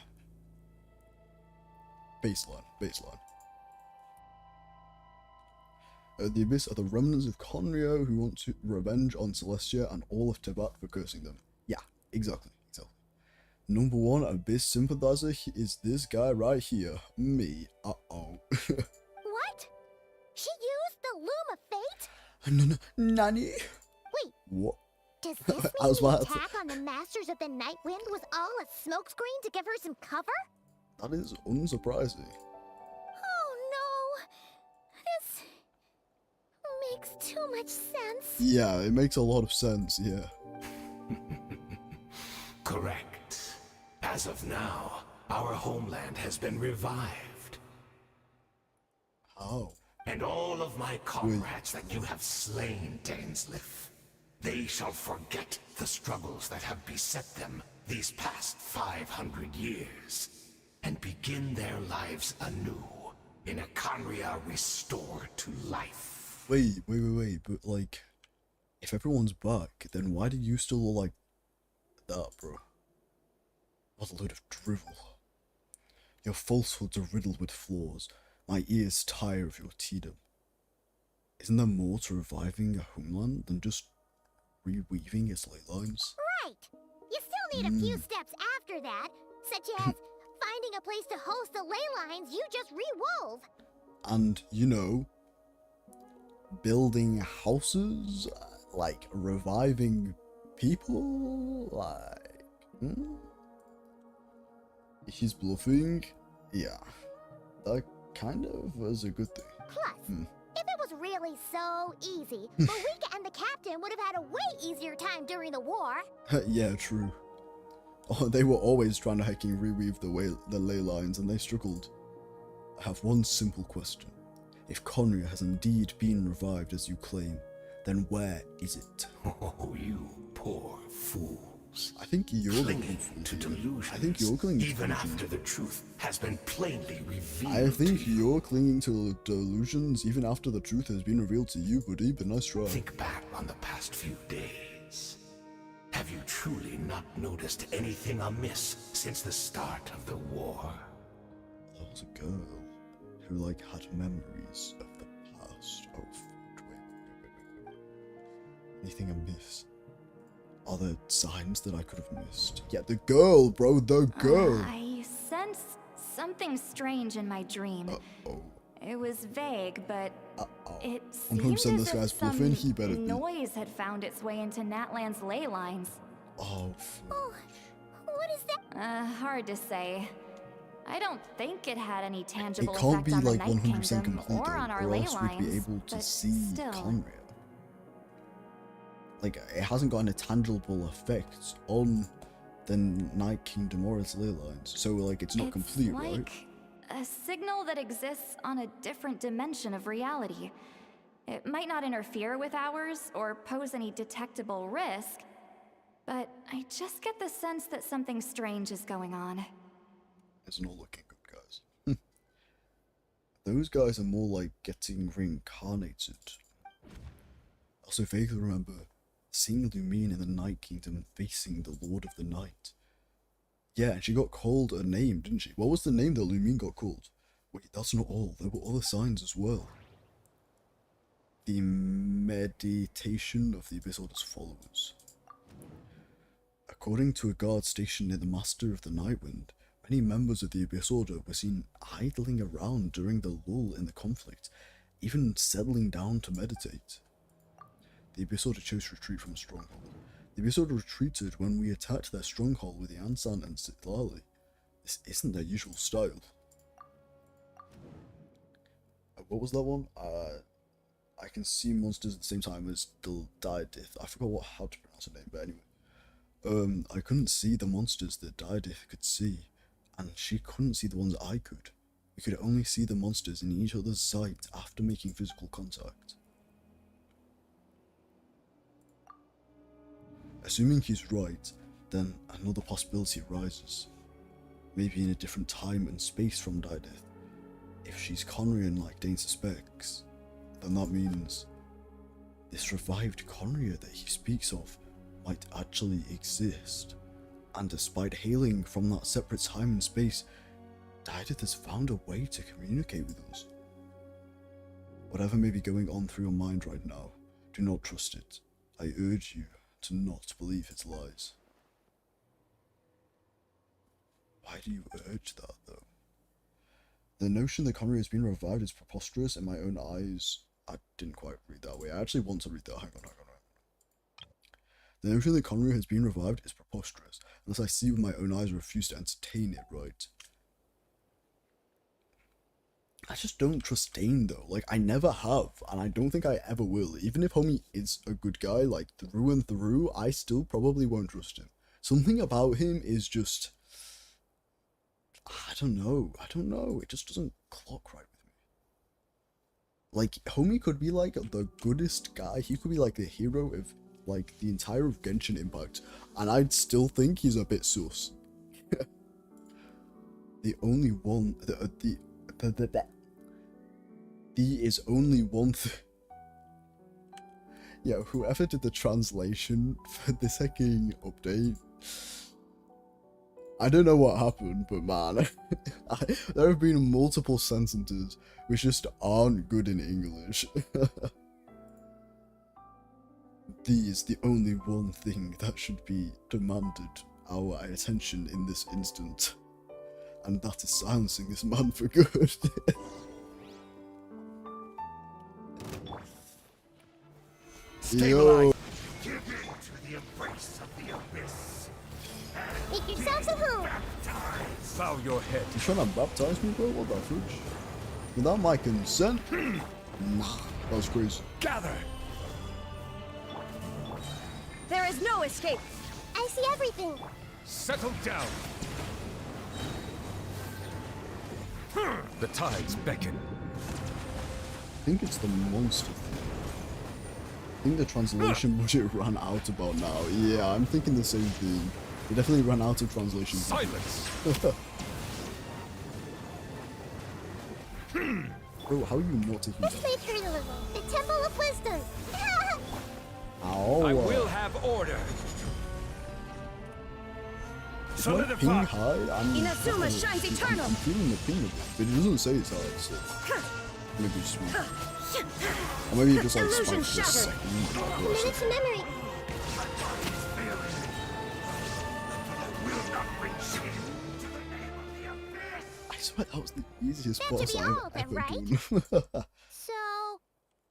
Baseline. The Abyss are the remnants of Conrio who want to revenge on Celestia and all of Tevat for cursing them. Yeah, exactly. Number one Abyss sympathizer is this guy right here. Me. Uh-oh. What? She used the Loom of Fate? Nani? Wait, What? does this mean I was the about to- attack on the Masters of the Night Wind was all a smokescreen to give her some cover? That is unsurprising. Oh no! This makes too much sense. Yeah, it makes a lot of sense, yeah. Correct. As of now, our homeland has been revived. How? And all of my comrades that you have slain, Dainsleif, they shall forget the struggles that have beset them these past 500 years, and begin their lives anew in a Conria restored to life. Wait, but like, if everyone's back, then why do you still look like that, bro? What a load of drivel. Your falsehoods are riddled with flaws. My ears tire of your tedium. Isn't there more to reviving a homeland than just reweaving its ley lines. Right. You still need a few steps after that, such as finding a place to host the ley lines you just rewove. And, you know, building houses, like reviving people, like, he's bluffing. Yeah, that kind of was a good thing. Plus, if it was really so easy, Marika and the captain would have had a way easier time during the war. Yeah, true. Oh, they were always trying to hacking reweave the ley lines, and they struggled. I have one simple question. If Conria has indeed been revived as you claim, then where is it? Oh, you poor fools. I think you're clinging to delusions. I think you're clinging even after the truth has been plainly revealed. I think you're clinging to delusions even after the truth has been revealed to you, buddy, but nice try. Think back on the past few days. Have you truly not noticed anything amiss since the start of the war? There was a girl who, like, had memories of the past. Oh, wait. Anything amiss? Are there signs that I could have missed? Yeah, the girl, bro, the girl! I sense something strange in my dream. Uh-oh. It was vague, but it I'm seemed this as guy's if some bluffing, he better be. noise had found its way into Natlan's ley lines. Oh, Oh, what is that? Hard to say. I don't think it had any tangible it can't effect be on the like Night 100% Kingdom complete or on though, our or ley else we'd be lines, able to but see still. Conria. Like, it hasn't got any tangible effects on the Night Kingdom or its ley lines, so like it's not complete, like right? a signal that exists on a different dimension of reality. It might not interfere with ours or pose any detectable risk, but I just get the sense that something strange is going on. It's not looking good, guys. Those guys are more like getting reincarnated. I also vaguely remember seeing Lumine in the Night Kingdom and facing the Lord of the Night. Yeah, and she got called a name, didn't she? What was the name that Lumine got called? Wait, that's not all. There were other signs as well. The meditation of the Abyss Order's followers. According to a guard stationed near the Master of the Nightwind, many members of the Abyss Order were seen idling around during the lull in the conflict, even settling down to meditate. The Abyss Order chose to retreat from a stronghold. The Abyss Order retreated when we attacked their stronghold with the Ansan and Sitlali. This isn't their usual style. What was that one? I can see monsters at the same time as the Diadith. I forgot how to pronounce her name, but anyway. I couldn't see the monsters that Diadith could see, and she couldn't see the ones I could. We could only see the monsters in each other's sight after making physical contact. Assuming he's right, then another possibility arises. Maybe in a different time and space from Diadith. If she's Conrian like Dane suspects, then that means this revived Conria that he speaks of might actually exist. And despite hailing from that separate time and space, Diadith has found a way to communicate with us. Whatever may be going on through your mind right now, do not trust it. I urge you to not believe its lies. Why do you urge that, though? The notion that Conria has been revived is preposterous in my own eyes. I didn't quite read that way. I actually want to read that. Hang on. The notion that Conria has been revived is preposterous, unless I see with my own eyes and refuse to entertain it, right? I just don't trust Dane, though. Like, I never have, and I don't think I ever will. Even if homie is a good guy, like, through and through, I still probably won't trust him. Something about him is just... I don't know. It just doesn't clock right with me. Like, homie could be, like, the goodest guy. He could be, like, the hero of, like, the entire of Genshin Impact, and I'd still think he's a bit sus. The only one... The is only one thing. Yeah, whoever did the translation for the second update, I don't know what happened, but man, there have been multiple sentences which just aren't good in English. is the only one thing that should be demanded our attention in this instant. And that is silencing this man for good. Yo. Give in to the embrace of the abyss. Make yourselves a home. Bow your head. You trying to baptize me, bro? What the fridge? Without my consent? Nah, that was crazy. Gather. There is no escape. I see everything. Settle down. The tides beckon. I think it's the monster thing. I think the translation budget ran out about now. Yeah, I'm thinking the same thing. They definitely ran out of translation. Silence. Bro, how are you not taking This that? may hurt a little. The Temple of Wisdom. Ow. I will have order. Is my ping Solidify. high? Inazuma shines eternal. I'm feeling the ping, but it doesn't say it's high, so maybe it's small. Or maybe it just like Illusion spiked for a shattered. second. Minute to memory. I swear that was the easiest That boss should be I've all of them, ever right? done. So,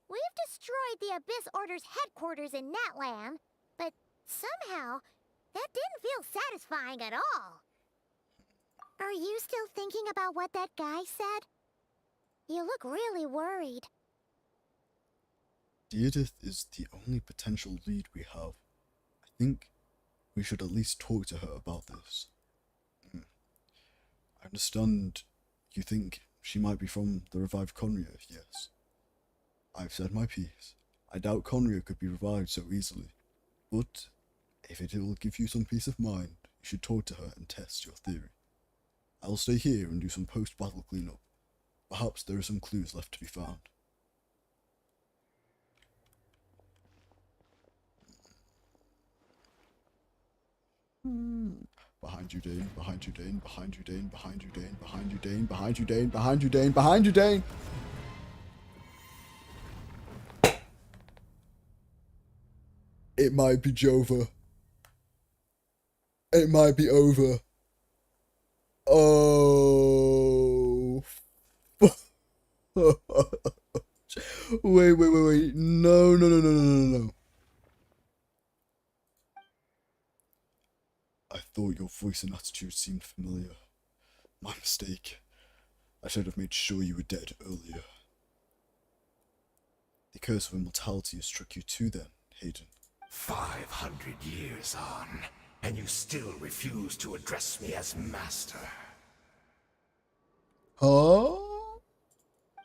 we've destroyed the Abyss Order's headquarters in Natlan, but somehow, that didn't feel satisfying at all. Are you still thinking about what that guy said? You look really worried. Edith is the only potential lead we have. I think we should at least talk to her about this. I understand you think she might be from the revived Conria, yes. I've said my piece. I doubt Conria could be revived so easily. But if it will give you some peace of mind, you should talk to her and test your theory. I'll stay here and do some post-battle cleanup. Perhaps there are some clues left to be found. Behind you, Dane. Behind you, Dane. Behind you, Dane. Behind you, Dane. Behind you, Dane. Behind you, Dane. Behind you, Dane. Behind you, Dane. It might be Jova. It might be over. Oh. Wait. No. I thought your voice and attitude seemed familiar. My mistake. I should have made sure you were dead earlier. The curse of immortality has struck you too then, Hayden. 500 years on, and you still refuse to address me as master. Huh?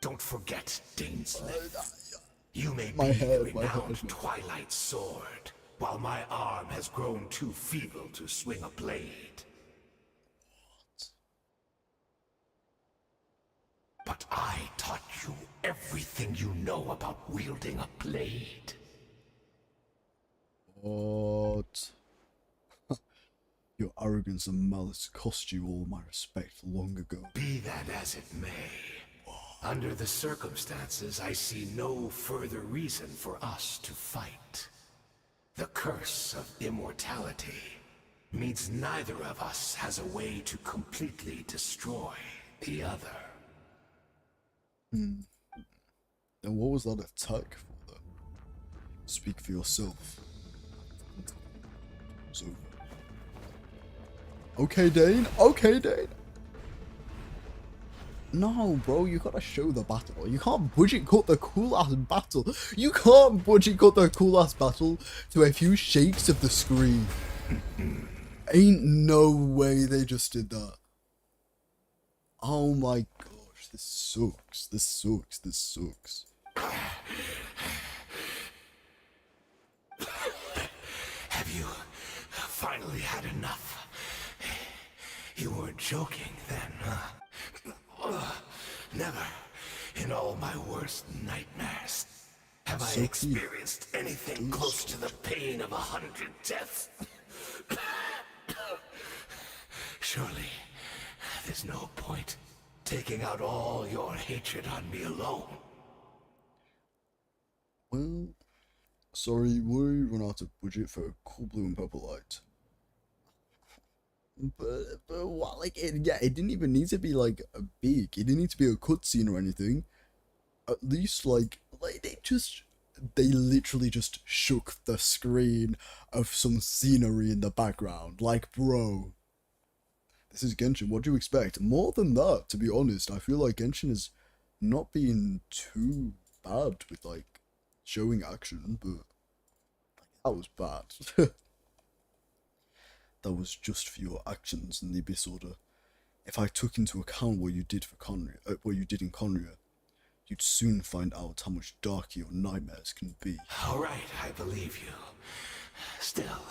Don't forget, Dainsleif. You may My be head, the my renowned head. Twilight Sword, while my arm has grown too feeble to swing a blade. But I taught you everything you know about wielding a blade. What? Your arrogance and malice cost you all my respect long ago. Be that as it may, under the circumstances, I see no further reason for us to fight. The curse of immortality means neither of us has a way to completely destroy the other. And what was that attack for then? Speak for yourself. So. Okay, Dane. No, bro, you gotta show the battle. You can't budget cut the cool ass battle. You can't budget cut the cool ass battle to a few shakes of the screen. Ain't no way they just did that. Oh my gosh, this sucks. This sucks. Have you finally had enough? You weren't joking then, huh? Never, in all my worst nightmares, have I experienced anything close to the pain of 100 deaths. Surely, there's no point taking out all your hatred on me alone. Well, Sorry, we run out of budget for a cool blue and purple light. But what, like, yeah, it didn't even need to be, like, a big, it didn't need to be a cutscene or anything. At least, like, they literally just shook the screen of some scenery in the background. Like, bro, this is Genshin, what do you expect? More than that, to be honest. I feel like Genshin is not being too bad with, like, showing action, but that was bad. That was just for your actions in the Abyss Order. If I took into account what you did for Conria, what you did in Conria, you'd soon find out how much darker your nightmares can be. All right, I believe you. Still,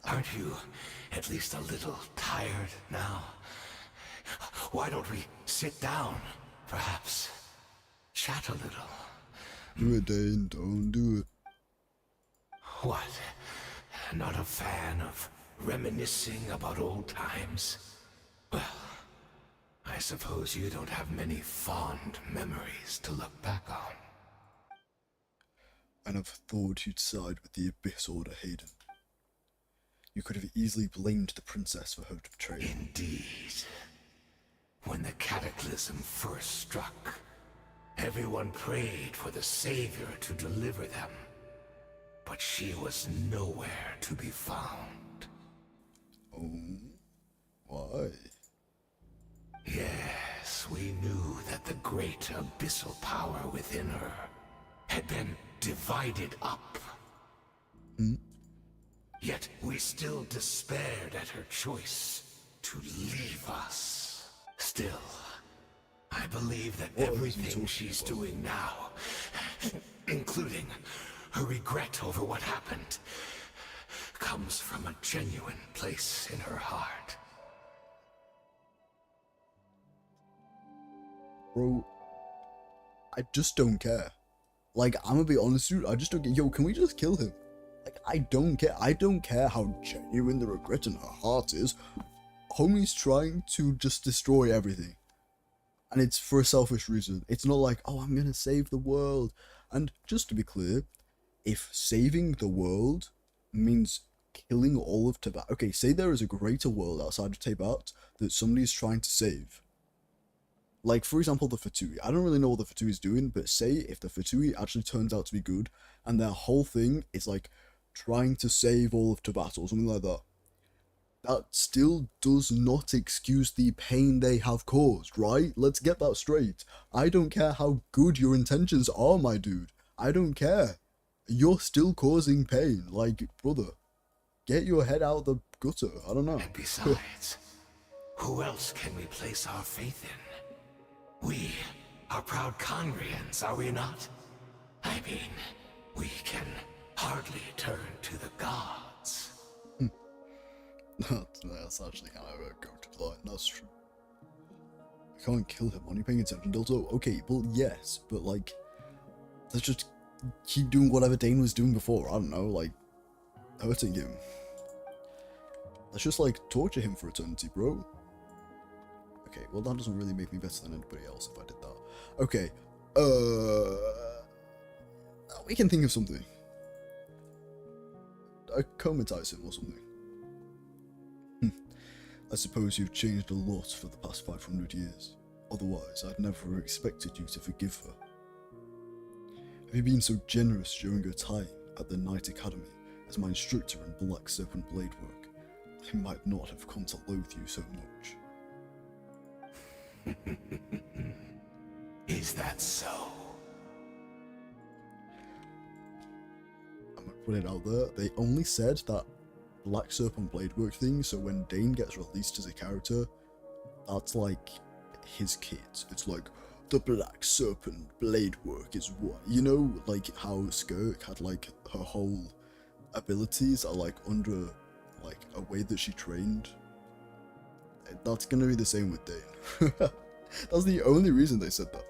aren't you at least a little tired now? Why don't we sit down, perhaps? Chat a little. Do it, Dane, don't do it. What? Not a fan of reminiscing about old times? Well, I suppose you don't have many fond memories to look back on. I never thought you'd side with the Abyss Order, Hayden. You could have easily blamed the princess for her betrayal. Indeed. When the cataclysm first struck, everyone prayed for the Savior to deliver them. But she was nowhere to be found. Oh, why? Yes, we knew that the great abyssal power within her had been divided up. Yet we still despaired at her choice to leave us. Still, I believe that everything she's doing now, including her regret over what happened, comes from a genuine place in her heart. Bro, I just don't care. Like, I'm gonna be honest, dude, I just don't get. Yo, can we just kill him? Like, I don't care. I don't care how genuine the regret in her heart is. Homie's trying to just destroy everything. And it's for a selfish reason. It's not like, oh, I'm gonna save the world. And just to be clear, if saving the world means killing all of Teyvat. Okay, say there is a greater world outside of Teyvat that somebody's trying to save. Like, for example, the Fatui. I don't really know what the Fatui is doing, but say if the Fatui actually turns out to be good, and their whole thing is, like, trying to save all of Teyvat or something like that, that still does not excuse the pain they have caused, right? Let's get that straight. I don't care how good your intentions are, my dude. I don't care. You're still causing pain. Like, brother, get your head out the gutter. I don't know. And besides, who else can we place our faith in? We are proud Conrians, are we not? I mean, we can hardly turn to the gods. That's actually kind of a go-to line. That's true. I can't kill him. Aren't you paying attention, Delto? Okay, well, yes, but, like, let's just keep doing whatever Dane was doing before. I don't know, like, hurting him. Let's just, like, torture him for eternity, bro. Okay, well, that doesn't really make me better than anybody else if I did that. Okay, we can think of something. Comatize him or something. I suppose you've changed a lot for the past 500 years. Otherwise, I'd never expected you to forgive her. Have you been so generous during your time at the Knight Academy as my instructor in Black Serpent Blade work? I might not have come to loathe you so much. Is that so? I'm gonna put it out there. They only said that Black Serpent Blade work thing, so when Dane gets released as a character, that's like his kit. It's like, the Black Serpent Blade work is what? You know, like how Skirk had like her whole abilities are like under like a way that she trained. That's gonna be the same with Dane. That's the only reason they said that.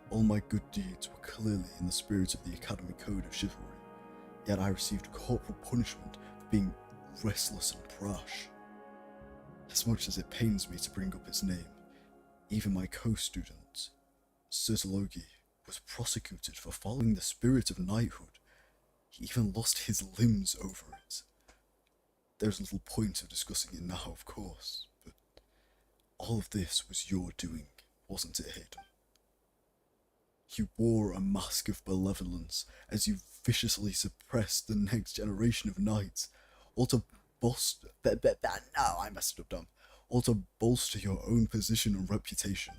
All my good deeds were clearly in the spirit of the Academy Code of Chivalry, yet I received corporal punishment for being restless and brash. As much as it pains me to bring up his name, even my co-student, Sirtologi, was prosecuted for following the spirit of knighthood. He even lost his limbs over it. There's little point of discussing it now, of course, but all of this was your doing, wasn't it, Hayden? You wore a mask of benevolence as you viciously suppressed the next generation of knights, all to bolster... No, I messed it up, damn. All to bolster your own position and reputation.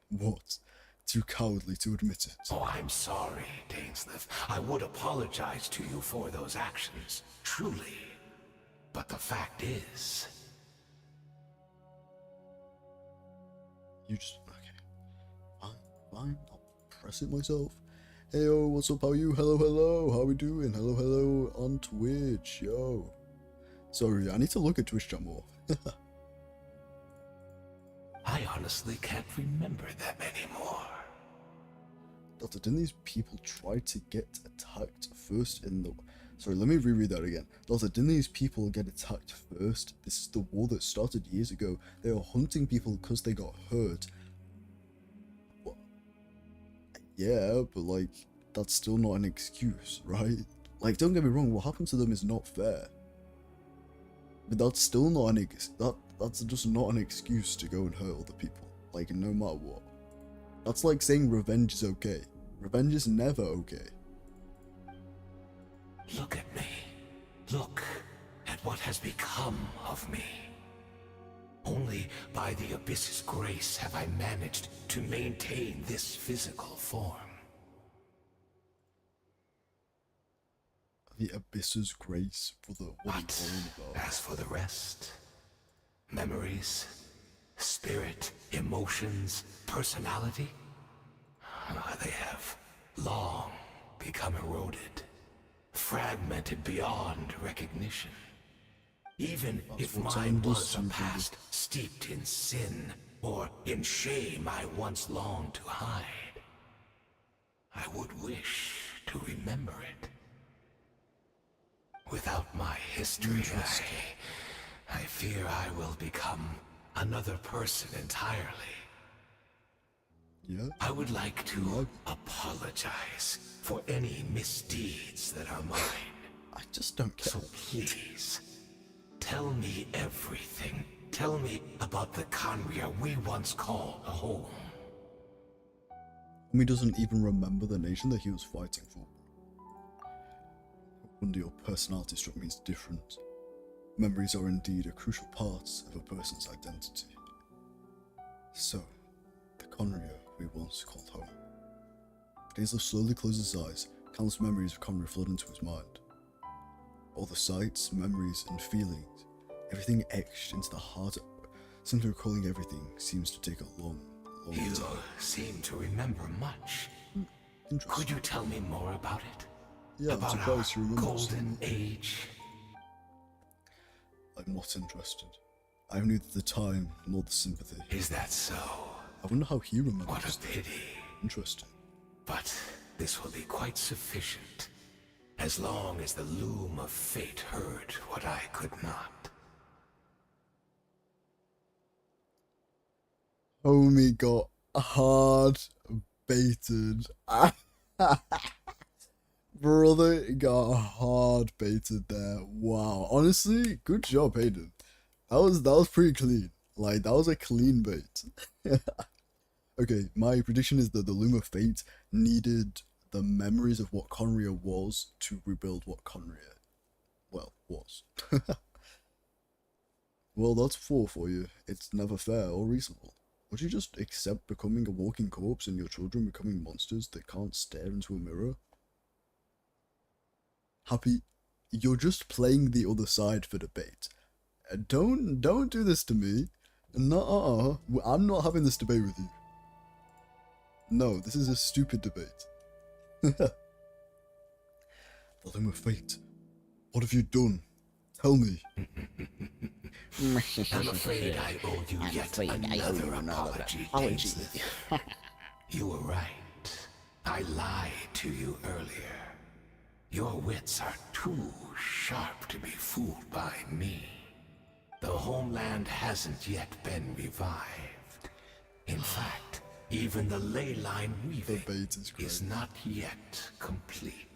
What? Too cowardly to admit it. Oh, I'm sorry, Dainsleif. I would apologize to you for those actions, truly. But the fact is... You just... Okay. Fine. I'll press it myself. Heyo, what's up? How are you? Hello, hello. How we doing? Hello, hello on Twitch. Yo. Sorry, I need to look at Twitch chat more. I honestly can't remember them anymore. Doctor, didn't these people try to get attacked first in the... Sorry, let me reread that again. Doctor, didn't these people get attacked first? This is the war that started years ago. They were hunting people because they got hurt. What? Yeah, but like, that's still not an excuse, right? Like, don't get me wrong, what happened to them is not fair. But that's still not an that's just not an excuse to go and hurt other people. Like, no matter what. That's like saying revenge is okay. Revenge is never okay. Look at me. Look at what has become of me. Only by the Abyss's grace have I managed to maintain this physical form. The Abyss's grace, brother. What are you talking about? As for the rest, memories, spirit, emotions, personality, they have long become eroded, fragmented beyond recognition. Even if mine was a past steeped in sin or in shame I once longed to hide, I would wish to remember it. Without my history, I fear I will become another person entirely. Yeah? I would like to apologize for any misdeeds that are mine. I just don't care. So please, tell me everything. Tell me about the Conria we once called home. He doesn't even remember the nation that he was fighting for. I wonder your personality struck me as different. Memories are indeed a crucial part of a person's identity. So, the Conria we once called home. Dainsleif slowly closed his eyes, countless memories of Conria flooded into his mind. All the sights, memories, and feelings, everything etched into the heart. Simply recalling everything seems to take a long time. You seem to remember much. Could you tell me more about it? Yeah, about I'm surprised you remember. Golden Age? I'm not interested. I have neither the time nor the sympathy. Is that so? I wonder how he remembers. What a pity. Interesting. But this will be quite sufficient, as long as the loom of fate heard what I could not. Homie got hard baited. Brother got hard baited there. Wow. Honestly, good job, Hayden. That was pretty clean. Like, that was a clean bait. Okay, my prediction is that the Loom of Fate needed the memories of what Conria was to rebuild what Conria, well, was. Well, that's 4 for you. It's never fair or reasonable. Would you just accept becoming a walking corpse and your children becoming monsters that can't stare into a mirror? Happy, you're just playing the other side for debate. Don't do this to me. No, I'm not having this debate with you. No, this is a stupid debate. The Loom of Fate. What have you done? Tell me. I'm afraid I owe you yet another apology, Dainsleif. You were right. I lied to you earlier. Your wits are too sharp to be fooled by me. The homeland hasn't yet been revived. In fact, Even the ley line The weaving bait is great. is not yet complete.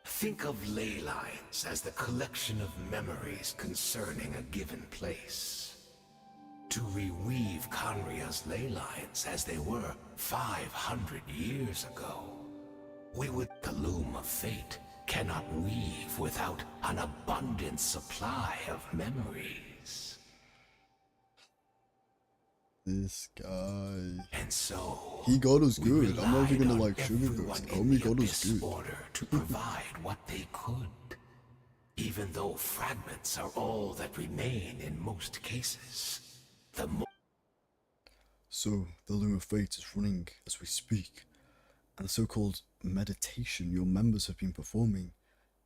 Think of ley lines as the collection of memories concerning a given place. To reweave Conria's ley lines as they were 500 years ago, the loom of fate cannot weave without an abundant supply of memories. This guy. And so He got us we good. I'm not even gonna relied like on sugarcoat everyone it. in Homie the got us Abyss good. order to provide what they could. Even though fragments are all that remain in most cases, So, the Loom of Fate is running as we speak, and the so-called meditation your members have been performing,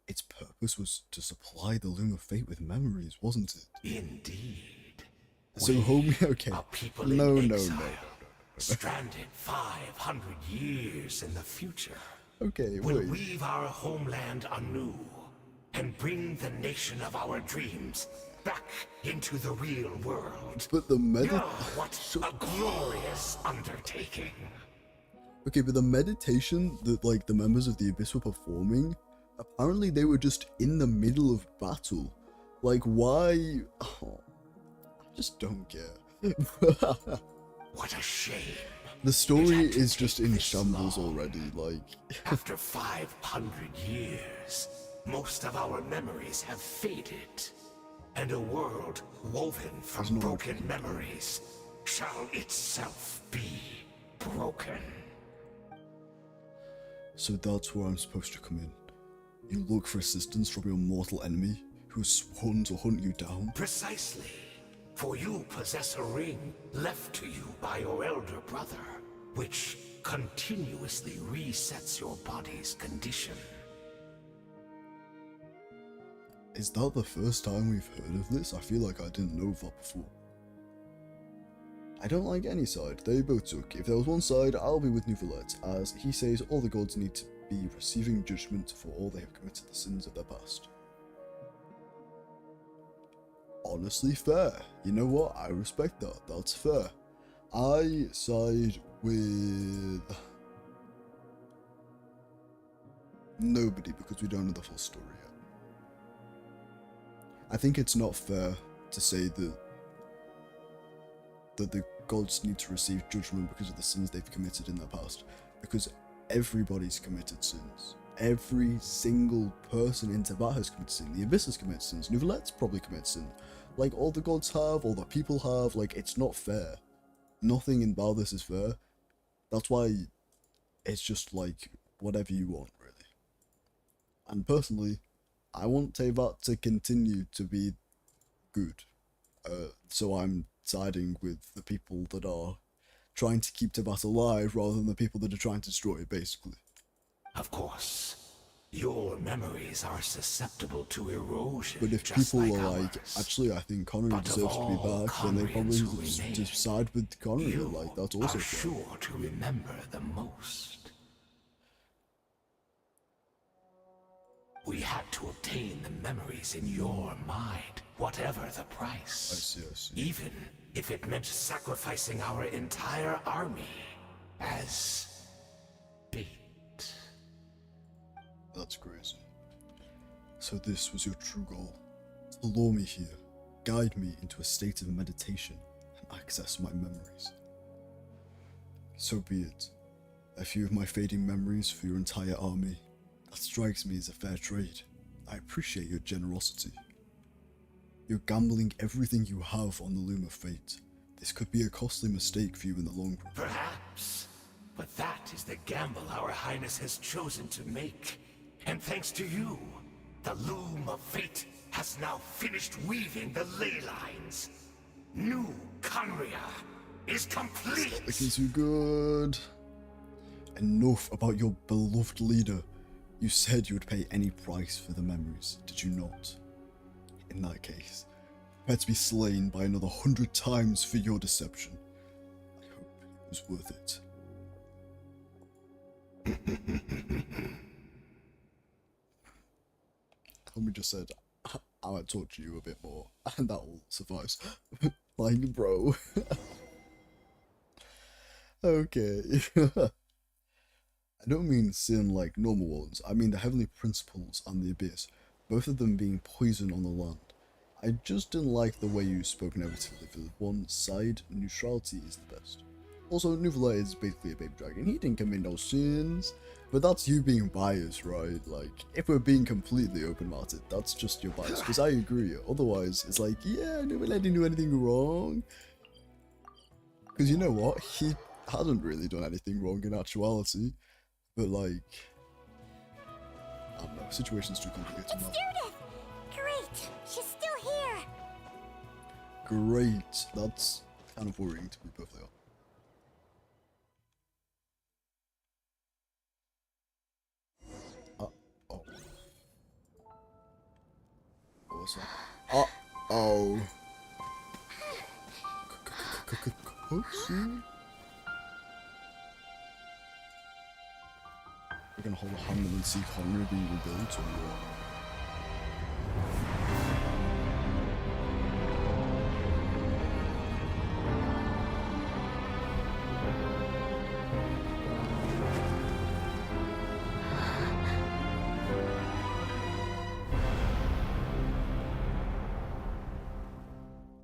its purpose was to supply the Loom of Fate with memories, wasn't it? indeed. So, we homie, okay. are people No, in no, exile, no. stranded 500 years in the future. Okay, We'll wait. weave our homeland anew and bring the nation of our dreams back into the real world. But the What a glorious undertaking. Okay, but the meditation that, like, the members of the Abyss were performing, apparently they were just in the middle of battle. Like, why? Oh, I just don't get. What a shame. The story It had to is just take in this shambles long. already, like... After 500 years, most of our memories have faded, and a world woven from There's no broken words. memories shall itself be broken. So that's where I'm supposed to come in. You look for assistance from your mortal enemy, who's sworn to hunt you down. Precisely. For you possess a ring left to you by your elder brother, which continuously resets your body's condition. Is that the first time we've heard of this? I feel like I didn't know that before. I don't like any side, they both suck. If there was one side, I'll be with Neuvillette, as he says all the gods need to be receiving judgment for all they have committed the sins of their past. Honestly fair. You know what? I respect that. That's fair. I side with nobody because we don't know the full story yet. I think it's not fair to say that the gods need to receive judgment because of the sins they've committed in their past, because everybody's committed sins. Every single person in Tibet has committed sin. The Abyss has committed sins. Neuvillette's probably committed sin. Like, all the gods have, all the people have. Like, it's not fair. Nothing in Baldur's is fair. That's why it's just, like, whatever you want, really. And personally, I want Teyvat to continue to be good. So I'm siding with the people that are trying to keep Teyvat alive rather than the people that are trying to destroy it, basically. Of course, your memories are susceptible to erosion. But if just people like are like, ours. actually, I think Connery But of deserves to be all back, then they probably Conrians who remain, just side with Connery. you Like, that's also are fair. sure to remember the most. We had to obtain the memories in your mind, whatever the price. I see. Even if it meant sacrificing our entire army as bait. That's crazy. So this was your true goal. To lure me here, guide me into a state of meditation, and access my memories. So be it. A few of my fading memories for your entire army. That strikes me as a fair trade. I appreciate your generosity. You're gambling everything you have on the Loom of Fate. This could be a costly mistake for you in the long run. Perhaps. But that is the gamble our highness has chosen to make. And thanks to you, the Loom of Fate has now finished weaving the ley lines. New Conria is complete. Looking too good. Enough about your beloved leader. You said you would pay any price for the memories, did you not? In that case, prepare to be slain by another 100 times for your deception. I hope it was worth it. Homie just said, I might torture you a bit more, and that will suffice. Like, bro. Okay. I don't mean sin like normal ones. I mean the heavenly principles and the abyss, both of them being poison on the land. I just didn't like the way you spoke negatively for one side. Neutrality is the best. Also, Nuvula is basically a baby dragon. He didn't commit no sins. But that's you being biased, right? Like, if we're being completely open-hearted, that's just your bias. Because I agree. Otherwise, it's like, yeah, Nuvula didn't do anything wrong. Because you know what? He hasn't really done anything wrong in actuality. But like, I don't know, situation's too complicated It's now. Judith! Great! She's still here! Great, that's kind of worrying to be perfectly honest. Uh-oh. What's that? Uh-oh. Cutscene? We're gonna hold a hand and see Connery being rebuilt or what?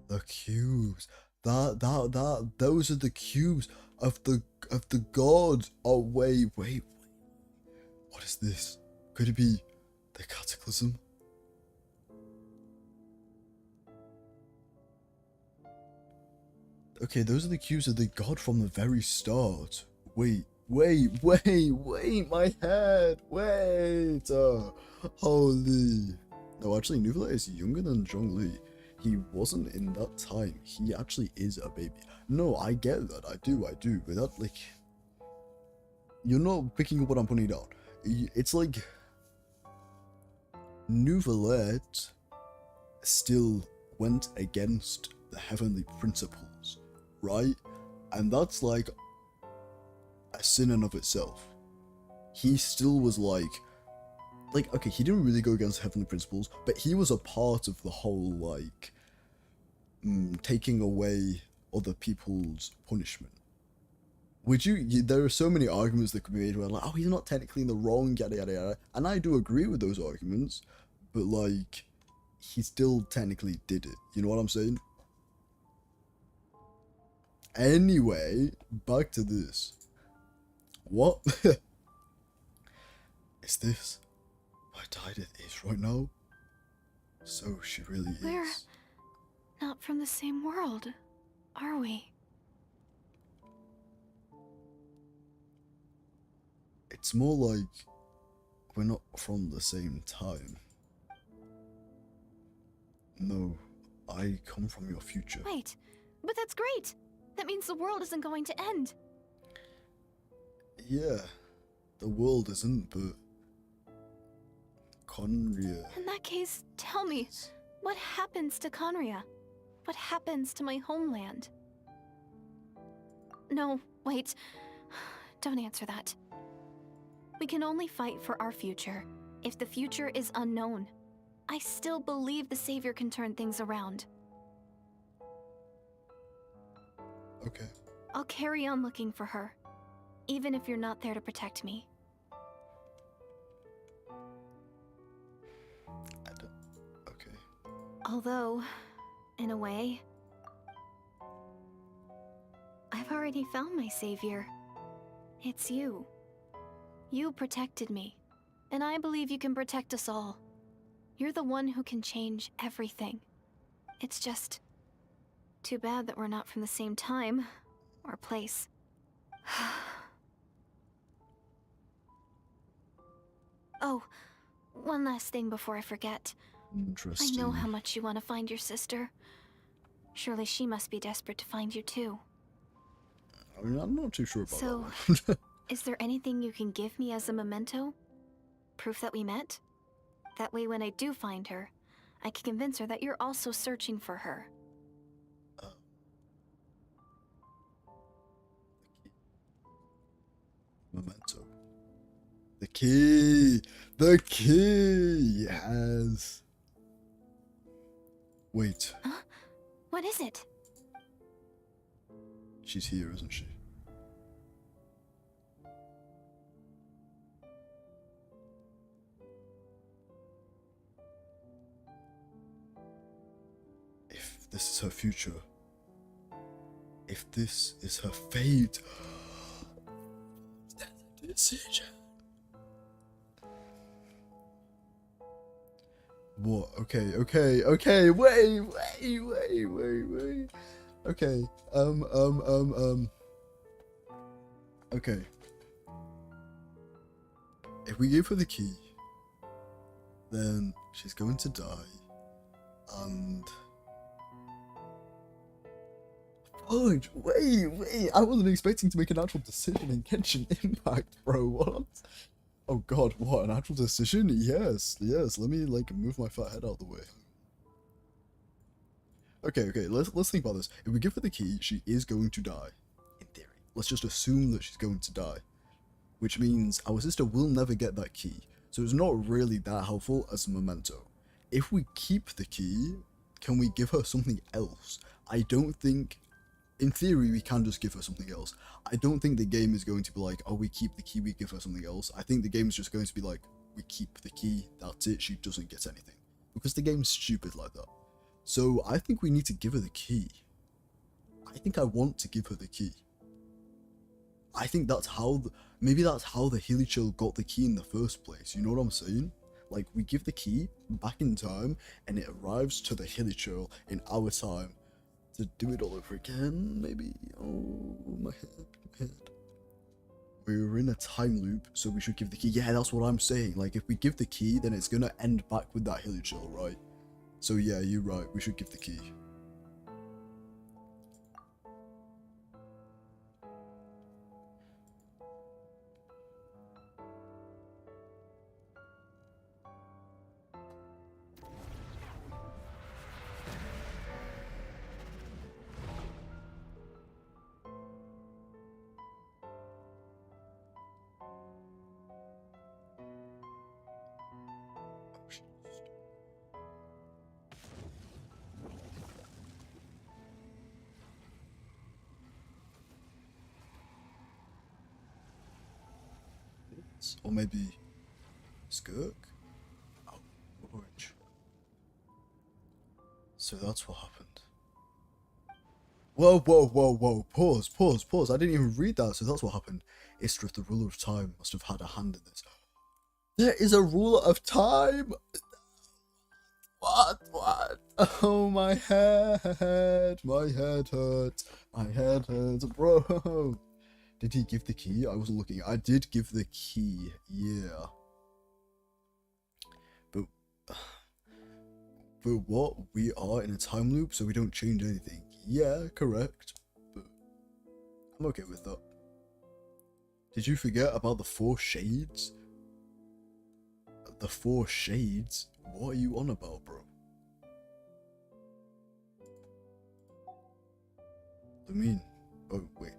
The cubes. Those are the cubes of the gods. Oh wait. What is this? Could it be the cataclysm? Okay, those are the cubes of the god from the very start. Wait, my head, wait, holy. No, actually, Nuvula is younger than Zhongli. He wasn't in that time. He actually is a baby. No, I get that, I do, but that, like, you're not picking up what I'm putting down. It's like, Nuvalet still went against the heavenly principles, right? And that's like a sin in of itself. He still was like, okay, he didn't really go against heavenly principles, but he was a part of the whole, like, taking away other people's punishment. There are so many arguments that could be made where, like, oh, he's not technically in the wrong, yada yada yada, and I do agree with those arguments, but like, he still technically did it, you know what I'm saying? Anyway, back to this. What is this? My Edith is right now? So she really is. We're not from the same world, are we? It's more like we're not from the same time. No, I come from your future. Wait, but that's great! That means the world isn't going to end. Yeah, the world isn't, but Conria. In that case, tell me, what happens to Conria? What happens to my homeland? No, wait. Don't answer that. We can only fight for our future if the future is unknown. I still believe the Savior can turn things around. Okay. I'll carry on looking for her, even if you're not there to protect me. Okay. Although, in a way, I've already found my savior. It's you. You protected me, and I believe you can protect us all. You're the one who can change everything. It's just too bad that we're not from the same time or place. Oh, one last thing before I forget. I Interesting. know how much you want to find your sister. Surely she must be desperate to find you too. I mean, I'm not too sure about So, that one. is there anything you can give me as a memento? Proof that we met? That way when I do find her, I can convince her that you're also searching for her. Memento. The key! The key! Yes! Wait, What is it? she's here, isn't she? if this is her future, if this is her fate, that's a decision. What? Okay, wait. Okay, okay. If we give her the key, then she's going to die, and... Fudge, wait, I wasn't expecting to make an actual decision in Genshin Impact, bro, what? Oh god, what, an actual decision? Yes, let me, like, move my fat head out of the way. Okay, let's think about this. If we give her the key, she is going to die, in theory. Let's just assume that she's going to die, which means our sister will never get that key, so it's not really that helpful as a memento. If we keep the key, can we give her something else? I don't think... In theory, we can just give her something else. I don't think the game is going to be like, oh, we keep the key, we give her something else. I think the game is just going to be like, we keep the key, that's it, she doesn't get anything. Because the game's stupid like that. So I think we need to give her the key. I think I want to give her the key. I think that's how, maybe that's how the Hilichurl got the key in the first place, you know what I'm saying? Like, we give the key back in time, and it arrives to the Hilichurl in our time. To do it all over again, maybe? Oh, my head. We were in a time loop, so we should give the key. Yeah, that's what I'm saying. Like, if we give the key, then it's gonna end back with that Hilichurl, right? So yeah, you're right, we should give the key. Or maybe Skirk? Oh, orange. So that's what happened. Whoa, pause. I didn't even read that, so that's what happened. Istrith, the ruler of time, must have had a hand in this. There is a ruler of time? What? Oh, my head hurts, bro. Did he give the key? I wasn't looking. I did give the key, yeah. But what? We are in a time loop, so we don't change anything. Yeah, correct. But I'm okay with that. Did you forget about the 4 shades? The 4 shades? What are you on about, bro? I mean, oh wait.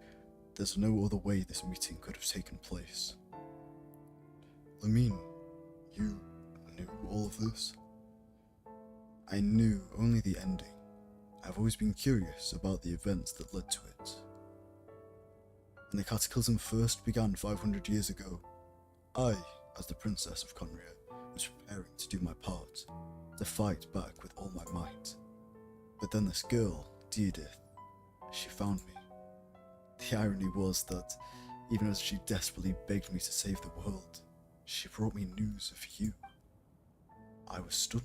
There's no other way this meeting could have taken place. I mean, you knew all of this? I knew only the ending. I've always been curious about the events that led to it. When the cataclysm first began 500 years ago, I, as the Princess of Conria, was preparing to do my part, to fight back with all my might. But then this girl, Deedith, she found me. The irony was that, even as she desperately begged me to save the world, she brought me news of you. I was stunned,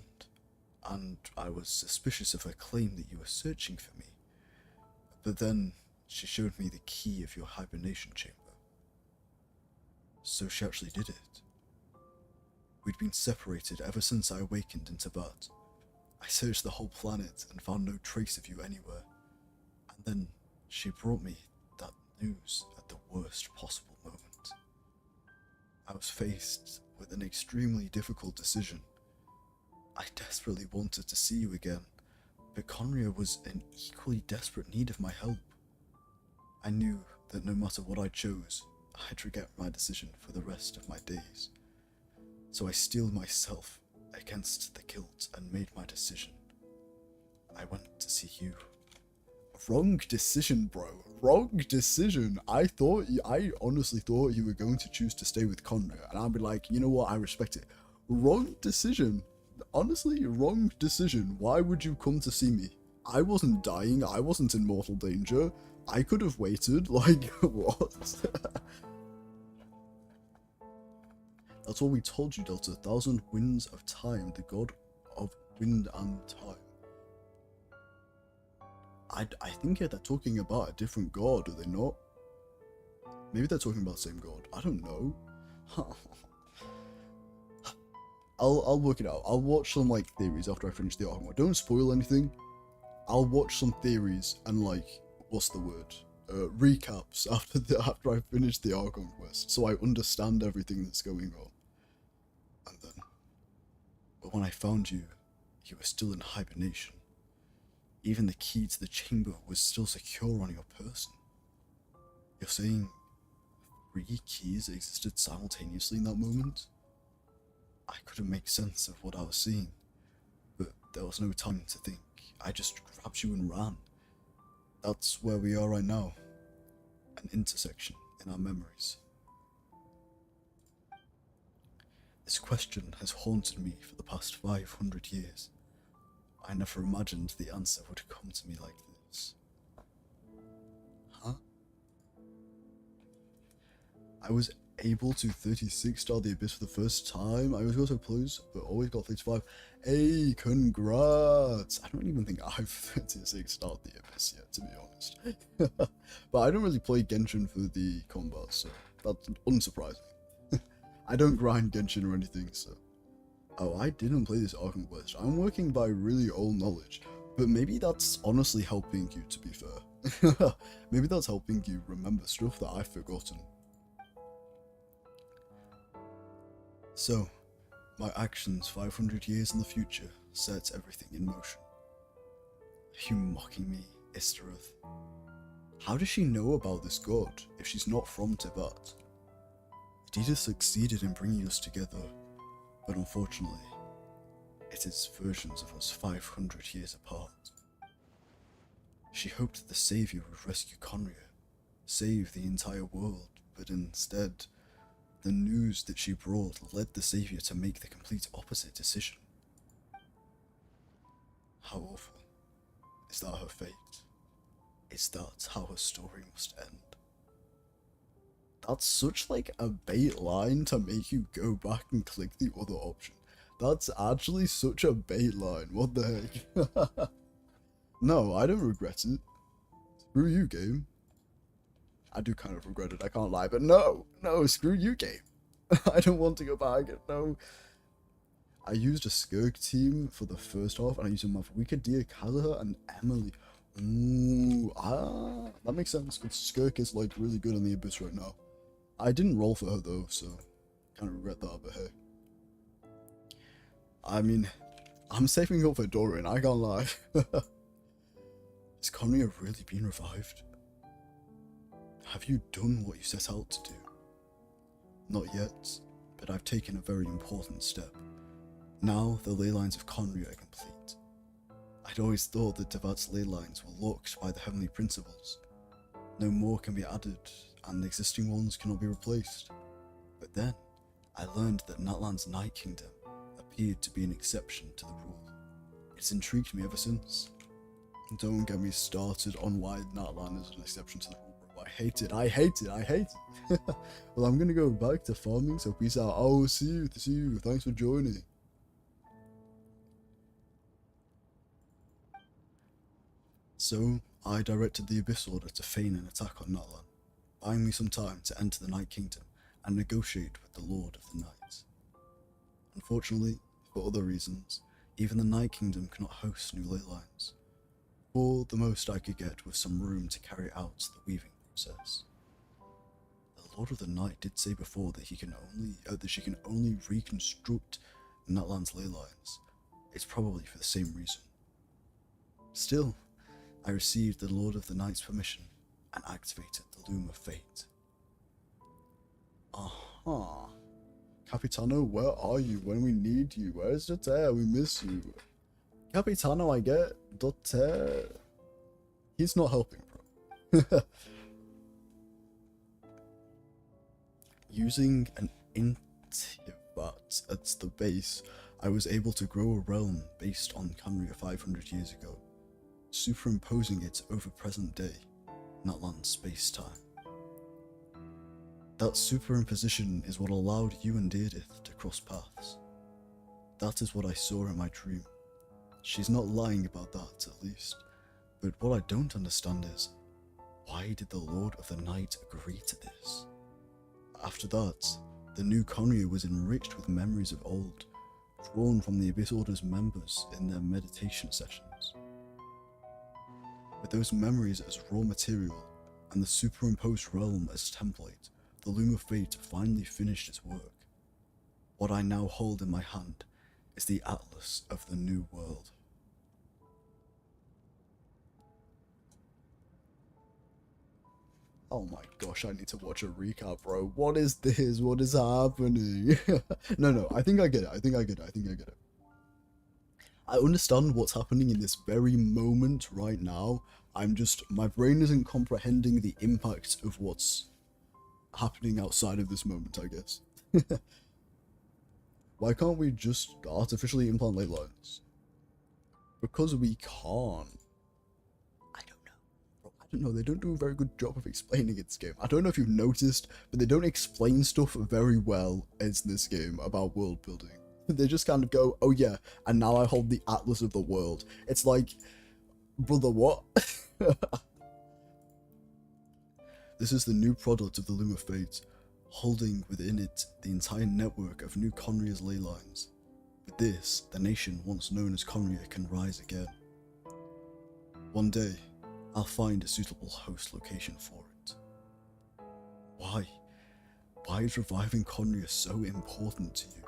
and I was suspicious of her claim that you were searching for me. But then, she showed me the key of your hibernation chamber. So she actually did it. We'd been separated ever since I awakened in Tibet. I searched the whole planet and found no trace of you anywhere. And then, she brought me that news at the worst possible moment. I was faced with an extremely difficult decision. I desperately wanted to see you again, but Conria was in equally desperate need of my help. I knew that no matter what I chose, I'd regret my decision for the rest of my days. So I steeled myself against the guilt and made my decision. I went to see you. Wrong decision, bro. Wrong decision. I honestly thought you were going to choose to stay with Conria, and I'd be like, you know what, I respect it. Wrong decision. Honestly, wrong decision. Why would you come to see me? I wasn't dying, I wasn't in mortal danger. I could have waited, like, what? That's what we told you, Delta. 1,000 winds of time, the god of wind and time. I think they're talking about a different god, are they not? Maybe they're talking about the same god. I don't know. I'll work it out. I'll watch some like theories after I finish the arc. Don't spoil anything. I'll watch some theories and like what's the word? Recaps after I finish the Archon quest, so I understand everything that's going on. And then, but when I found you, you were still in hibernation. Even the key to the chamber was still secure on your person. You're saying 3 keys existed simultaneously in that moment? I couldn't make sense of what I was seeing, but there was no time to think. I just grabbed you and ran. That's where we are right now. An intersection in our memories. This question has haunted me for the past 500 years. I never imagined the answer would come to me like this. Huh? I was able to 36 star the Abyss for the first time. I was also close, but always got 35. Hey, congrats! I don't even think I've 36 starred the Abyss yet, to be honest. But I don't really play Genshin for the combat, so that's unsurprising. I don't grind Genshin or anything, so... Oh, I didn't play this Archon quest. I'm working by really old knowledge, but maybe that's honestly helping you, to be fair. Maybe that's helping you remember stuff that I've forgotten. So, my actions 500 years in the future sets everything in motion. Are you mocking me, Istaroth? How does she know about this god if she's not from Tibet? Edith succeeded in bringing us together, but unfortunately, it is versions of us 500 years apart. She hoped that the Saviour would rescue Conria, save the entire world, but instead, the news that she brought led the Saviour to make the complete opposite decision. How awful. Is that her fate? Is that how her story must end? That's such like a bait line to make you go back and click the other option. That's actually such a bait line, what the heck? No, I don't regret it. Screw you, game. I do kind of regret it, I can't lie, but no, screw you, game. I don't want to go back, no. I used a Skirk team for the first half, and I used a Mavwika, Dia, Kazaha, and Emily. Ooh, that makes sense, because Skirk is like really good in the Abyss right now. I didn't roll for her though, so kind of regret that, but hey. I mean, I'm saving up for Dorian, I can't lie. Has Conria really been revived? Have you done what you set out to do? Not yet, but I've taken a very important step. Now the ley lines of Conria are complete. I'd always thought that Tibet's ley lines were locked by the heavenly principles. No more can be added, and the existing ones cannot be replaced. But then, I learned that Natlan's Night Kingdom appeared to be an exception to the rule. It's intrigued me ever since. Don't get me started on why Natlan is an exception to the rule, bro. I hate it. Well, I'm gonna go back to farming, so peace out. Oh, see you. Thanks for joining. So, I directed the Abyss Order to feign an attack on Natlan, buying me some time to enter the Night Kingdom and negotiate with the Lord of the Night. Unfortunately, for other reasons, even the Night Kingdom cannot host new ley lines. For the most I could get was some room to carry out the weaving process. The Lord of the Night did say before that she can only reconstruct Natlan's ley lines. It's probably for the same reason. Still, I received the Lord of the Night's permission and activated the Loom of Fate. Aha. Capitano, where are you when we need you? Where's Dotter? We miss you. Capitano, I get. Dotter. He's not helping, bro. Using an intivat at the base, I was able to grow a realm based on Conria 500 years ago. superimposing it over present day, Natlan space-time. That superimposition is what allowed you and Edith to cross paths. That is what I saw in my dream. She's not lying about that, at least. But what I don't understand is, why did the Lord of the Night agree to this? After that, the new Conria was enriched with memories of old, drawn from the Abyss Order's members in their meditation sessions. With those memories as raw material, and the superimposed realm as template, the Loom of Fate finally finished its work. What I now hold in my hand is the Atlas of the New World. Oh my gosh, I need to watch a recap, bro. What is this? What is happening? No, I think I get it. I think I get it. I understand what's happening in this very moment right now. My brain isn't comprehending the impact of what's happening outside of this moment, I guess. Why can't we just artificially implant ley lines? Because we can't. I don't know, they don't do a very good job of explaining it, this game. I don't know if you've noticed, but they don't explain stuff very well in this game about world building. They just kind of go, oh yeah, and now I hold the Atlas of the world. It's like, brother, what? This is the new product of the Loom of Fate, holding within it the entire network of new Conria's ley lines. With this, the nation once known as Conria can rise again. One day, I'll find a suitable host location for it. Why? Why is reviving Conria so important to you?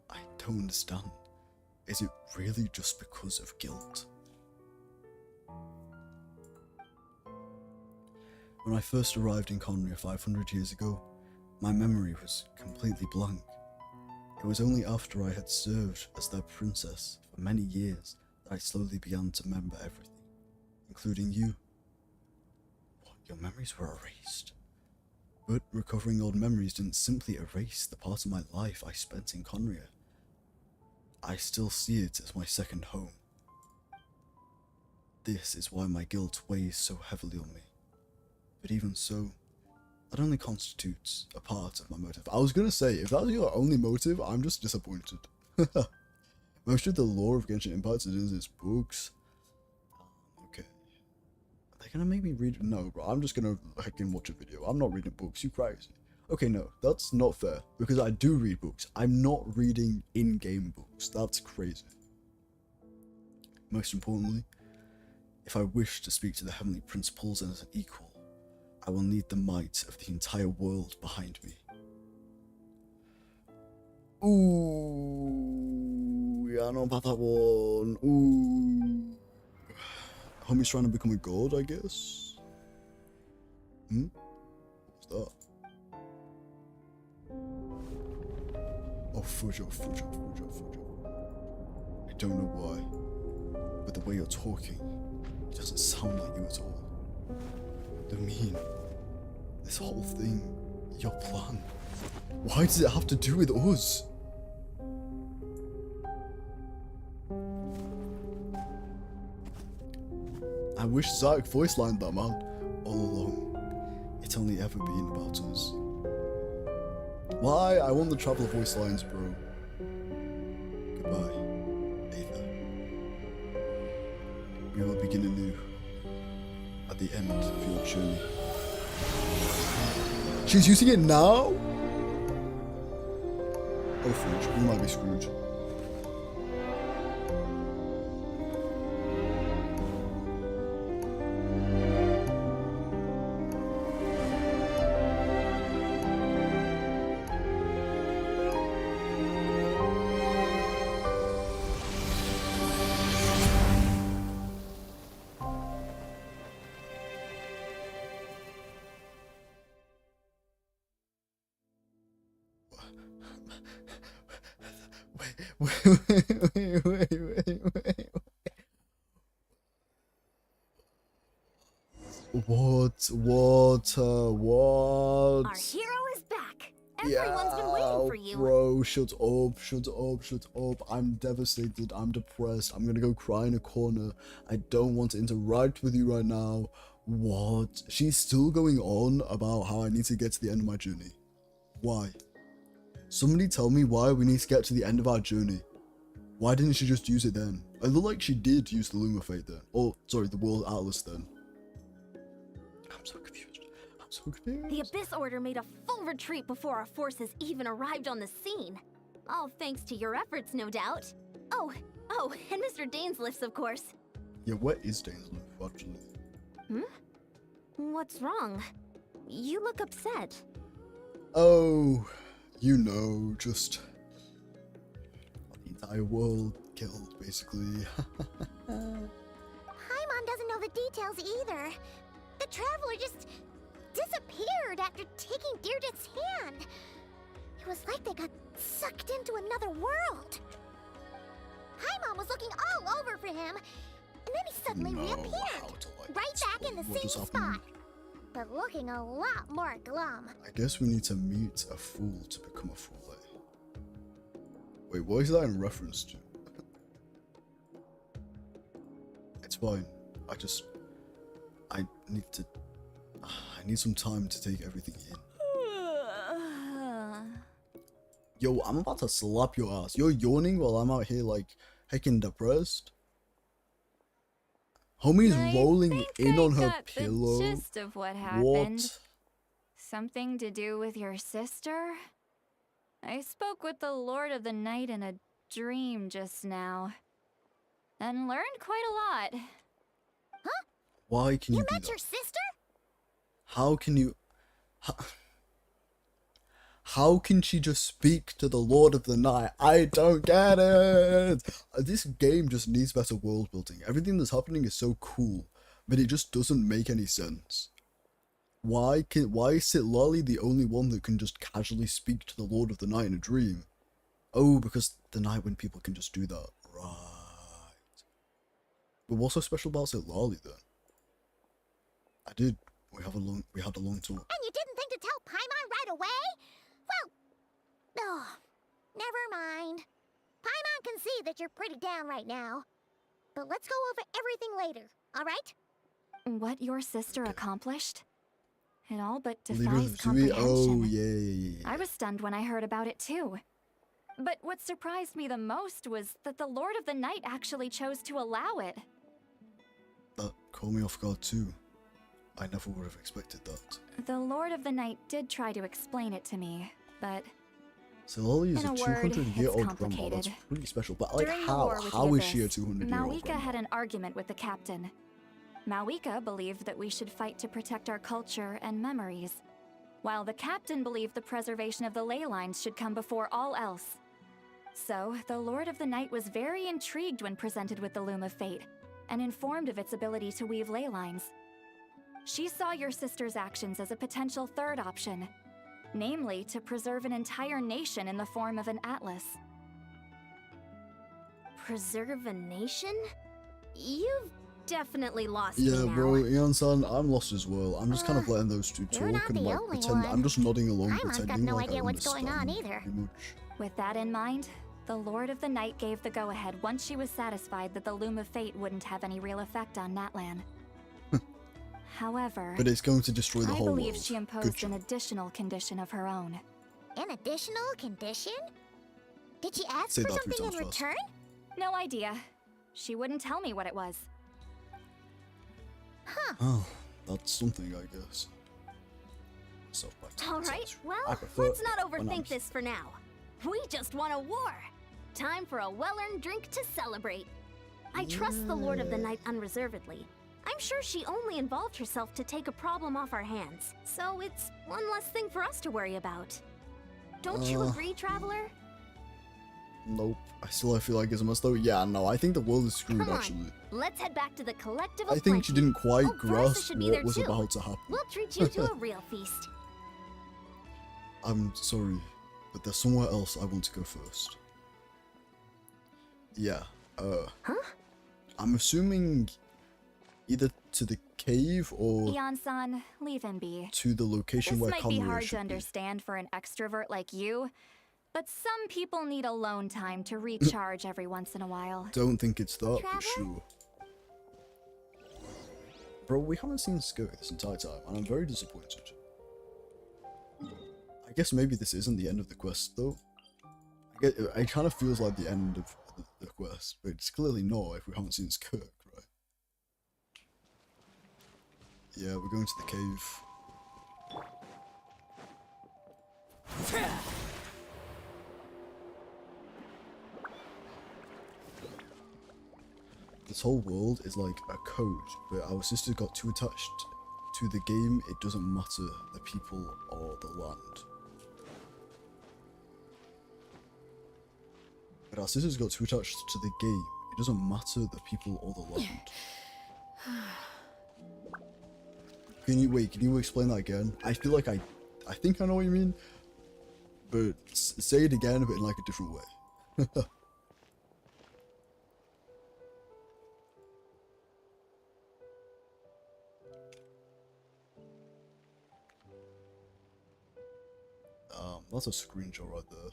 I don't understand. Is it really just because of guilt? When I first arrived in Conria 500 years ago, my memory was completely blank. It was only after I had served as their princess for many years I slowly began to remember everything, including you. What, your memories were erased? But recovering old memories didn't simply erase the part of my life I spent in Conria. I still see it as my second home. This is why my guilt weighs so heavily on me. But even so, that only constitutes a part of my motive. I was gonna say, if that's your only motive, I'm just disappointed. Most of the lore of Genshin Impact is its books. Okay. Are they gonna make me read? No, bro. I'm just gonna watch a video. I'm not reading books. You crazy? Okay, no, that's not fair. Because I do read books. I'm not reading in-game books. That's crazy. Most importantly, if I wish to speak to the heavenly principles as an equal, I will need the might of the entire world behind me. Ooh, yeah, I know about that one. Ooh. Homie's trying to become a god, I guess. What's that? Oh, Fujo. I don't know why, but the way you're talking, it doesn't sound like you at all. I mean, this whole thing, your plan, why does it have to do with us? I wish Zarek voice lined that, man. All along, it's only ever been about us. Why? I want the traveler voice lines, bro. Goodbye, Aether. We will begin anew at the end of your journey. She's using it now? Oh, Fudge, we might be screwed. Wait. What? Our hero is back. Everyone's been waiting for you. Bro, shut up, shut up, shut up. I'm devastated, I'm depressed, I'm gonna go cry in a corner. I don't want to interact with you right now. What? She's still going on about how I need to get to the end of my journey. Why? Somebody tell me why we need to get to the end of our journey. Why didn't she just use it then? It looked like she did use the Loom of Fate then. Oh, sorry, the World Atlas then. I'm so confused. I'm so confused. The Abyss Order made a full retreat before our forces even arrived on the scene. All thanks to your efforts, no doubt. Oh, and Mr. Dainsliff's, of course. Yeah, what is Dainsliff, actually? What's wrong? You look upset. Oh, you know, just the entire world killed, basically. Paimon doesn't know the details either. The Traveler just disappeared after taking Deirdre's hand. It was like they got sucked into another world. Paimon was looking all over for him, and then he suddenly reappeared, right back in the same spot, but looking a lot more glum. I guess we need to meet a fool to become a fool, eh? Wait, what is that in reference to? It's fine. I need some time to take everything in. Yo, I'm about to slap your ass. You're yawning while I'm out here like heckin' depressed. Homie's rolling in on her pillow. The gist of what happened. What? Something to do with your sister? I spoke with the Lord of the Night in a dream just now, and learned quite a lot. Why can you do met that? your sister? How can you... How can she just speak to the Lord of the Night? I don't get it! This game just needs better world building. Everything that's happening is so cool, but it just doesn't make any sense. Why is Sitlali the only one that can just casually speak to the Lord of the Night in a dream? Oh, because the night when people can just do that. Right. But what's so special about Sitlali then? We had a long talk. And you didn't think to tell Paimon right away? Well, never mind. Paimon can see that you're pretty down right now. But let's go over everything later, alright? What your sister accomplished? It all but Leader defies of Zui? comprehension. Oh, yeah. I was stunned when I heard about it too. But what surprised me the most was that the Lord of the Night actually chose to allow it. That caught me off guard too. I never would have expected that. The Lord of the Night did try to explain it to me, but Sitlali is in a a word, 200-year-old it's grandma. That's complicated. pretty special. But like, during the war with how the is she a Abyss, 200-year-old Mawika grandma? had an argument with the captain. Mawika believed that we should fight to protect our culture and memories, while the captain believed the preservation of the ley lines should come before all else. So, the Lord of the Night was very intrigued when presented with the Loom of Fate, and informed of its ability to weave ley lines. She saw your sister's actions as a potential third option, namely to preserve an entire nation in the form of an atlas. Preserve a nation? You've definitely lost Yeah, me now. bro, Ian-san, I'm lost as well. I'm just kind of letting those two you're talk not and the like only pretend. one. I'm just nodding along, Paimon's got pretending no like idea I what's going on understand either. pretty much. With that in mind, the Lord of the Night gave the go-ahead once she was satisfied that the Loom of Fate wouldn't have any real effect on Natlan. However, But it's going to destroy the I whole believe world. she Good imposed an job. additional condition of her own. An additional condition? Did she ask Say for that 3 something in times fast. return? No idea. She wouldn't tell me what it was. Oh, that's something, I guess. Alright, I well, prefer let's not when I'm- overthink this for now. We just won a war. Time for a well-earned drink to celebrate. I trust the Lord of the Night unreservedly. I'm sure she only involved herself to take a problem off our hands, so it's one less thing for us to worry about. Don't you agree, Traveler? Nope. I still feel like it's a must though. Yeah, no, I think the world is screwed Come on, actually. let's head back to the Collective I of think she Plenty. didn't quite Oh, Versa grasp should be what there was too. about to happen. We'll treat you to a real feast. I'm sorry, but there's somewhere else I want to go first. Yeah, Huh? I'm assuming either to the cave or Ian-san, leave him be. to the location This where might be Conrad hard should to be? understand for an extrovert like you, but some people need alone time to recharge every once in a while. Don't think it's that for Traveler? sure. Bro, we haven't seen Skirk this entire time, and I'm very disappointed. I guess maybe this isn't the end of the quest, though. It kind of feels like the end of the quest, but it's clearly not if we haven't seen Skirk, right? Yeah, we're going to the cave. This whole world is like a code, but our sister got too attached to the game. It doesn't matter the people or the land. But our sister's got too attached to the game. It doesn't matter the people or the land. Can you explain that again? I feel like I think I know what you mean, but say it again, but in like a different way. That's a screenshot right there.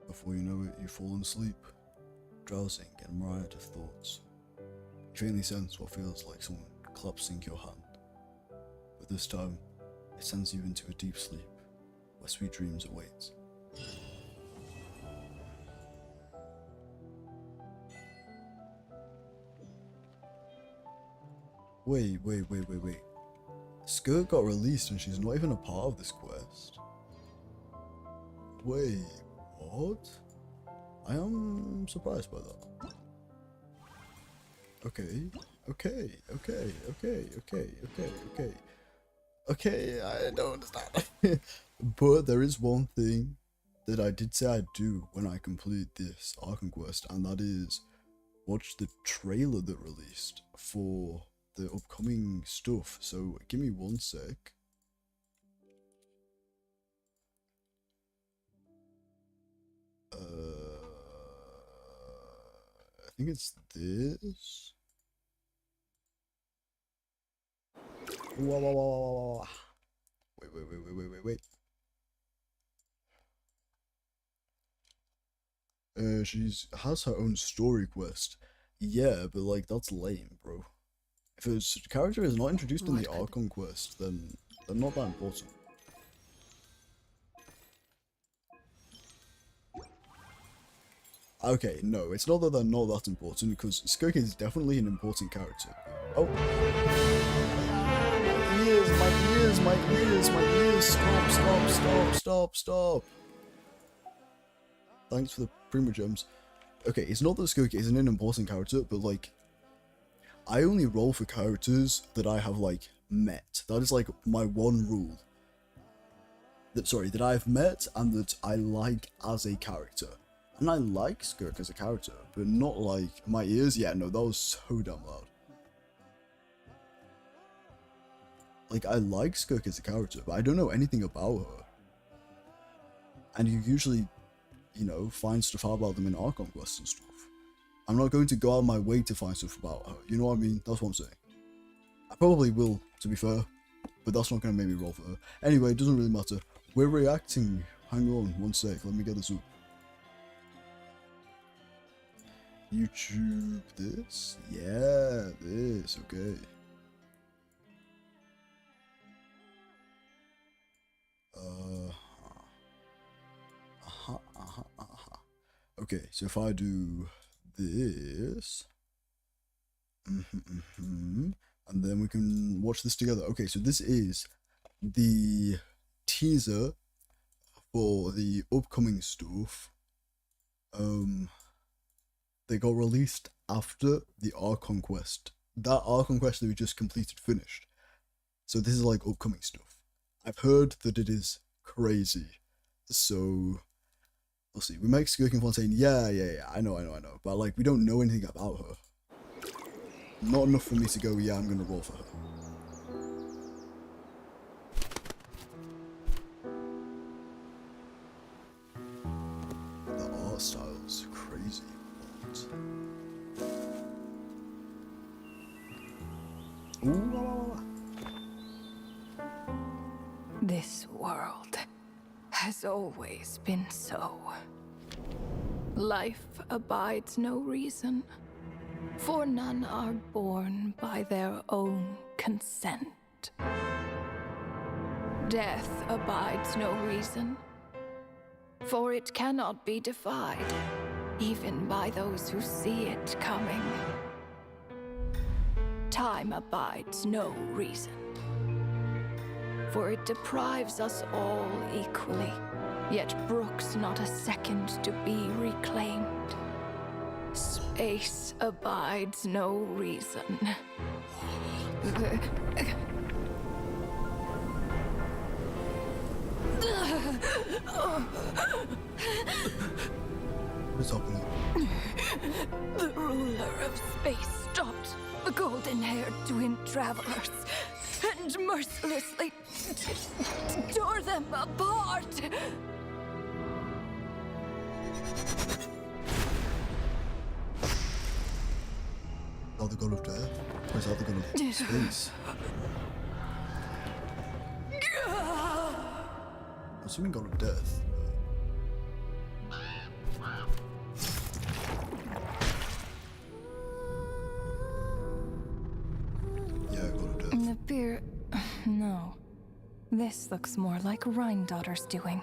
Before you know it, you've fallen asleep, drowsing and riot of thoughts. You faintly sense what feels like someone collapsing your hand, but this time, it sends you into a deep sleep, where sweet dreams await. Wait. Skirt got released and she's not even a part of this quest. Wait, what? I am surprised by that. Okay, I don't understand. But there is one thing that I did say I'd do when I complete this Arkham quest, and that is watch the trailer that released for the upcoming stuff. So give me one sec. I think it's this. Whoa. Wait. She has her own story quest. Yeah, but like that's lame, bro. If a character is not introduced in the Archon quest, then they're not that important. Okay, no, it's not that they're not that important, because Skirk is definitely an important character. Oh. My ears, stop. Thanks for the Primo Gems. Okay, it's not that Skirk isn't an important character, but like, I only roll for characters that I have like met. That is like my one rule. That I've met and that I like as a character. And I like Skirk as a character, but not like my ears. Yeah, no, that was so damn loud. Like, I like Skirk as a character, but I don't know anything about her. And you usually, you know, find stuff out about them in Archon quests and stuff. I'm not going to go out of my way to find stuff about her. You know what I mean? That's what I'm saying. I probably will, to be fair, but that's not going to make me roll for her. Anyway, it doesn't really matter. We're reacting. Hang on, one sec. Let me get this up. YouTube this? Yeah, this. Okay. Okay, so if I do this, and then we can watch this together. Okay, so this is the teaser for the upcoming stuff. They got released after the Archon quest. That Archon quest that we just completed finished. So this is like upcoming stuff. I've heard that it is crazy. So we'll see. We make Skirk and Fontaine. Yeah. I know. But like, we don't know anything about her. Not enough for me to go, yeah, I'm gonna roll for her. This world has always been so. Life abides no reason, for none are born by their own consent. Death abides no reason, for it cannot be defied, even by those who see it coming. Time abides no reason, for it deprives us all equally, yet brooks not a second to be reclaimed. Space abides no reason. What's happening? The ruler of space stopped the golden-haired twin travelers and mercilessly tore them apart. Oh, the god of death? Or is that the god of space? I'm assuming god of death. Yeah, god of death. The beer... No. This looks more like Rhine-daughter's doing.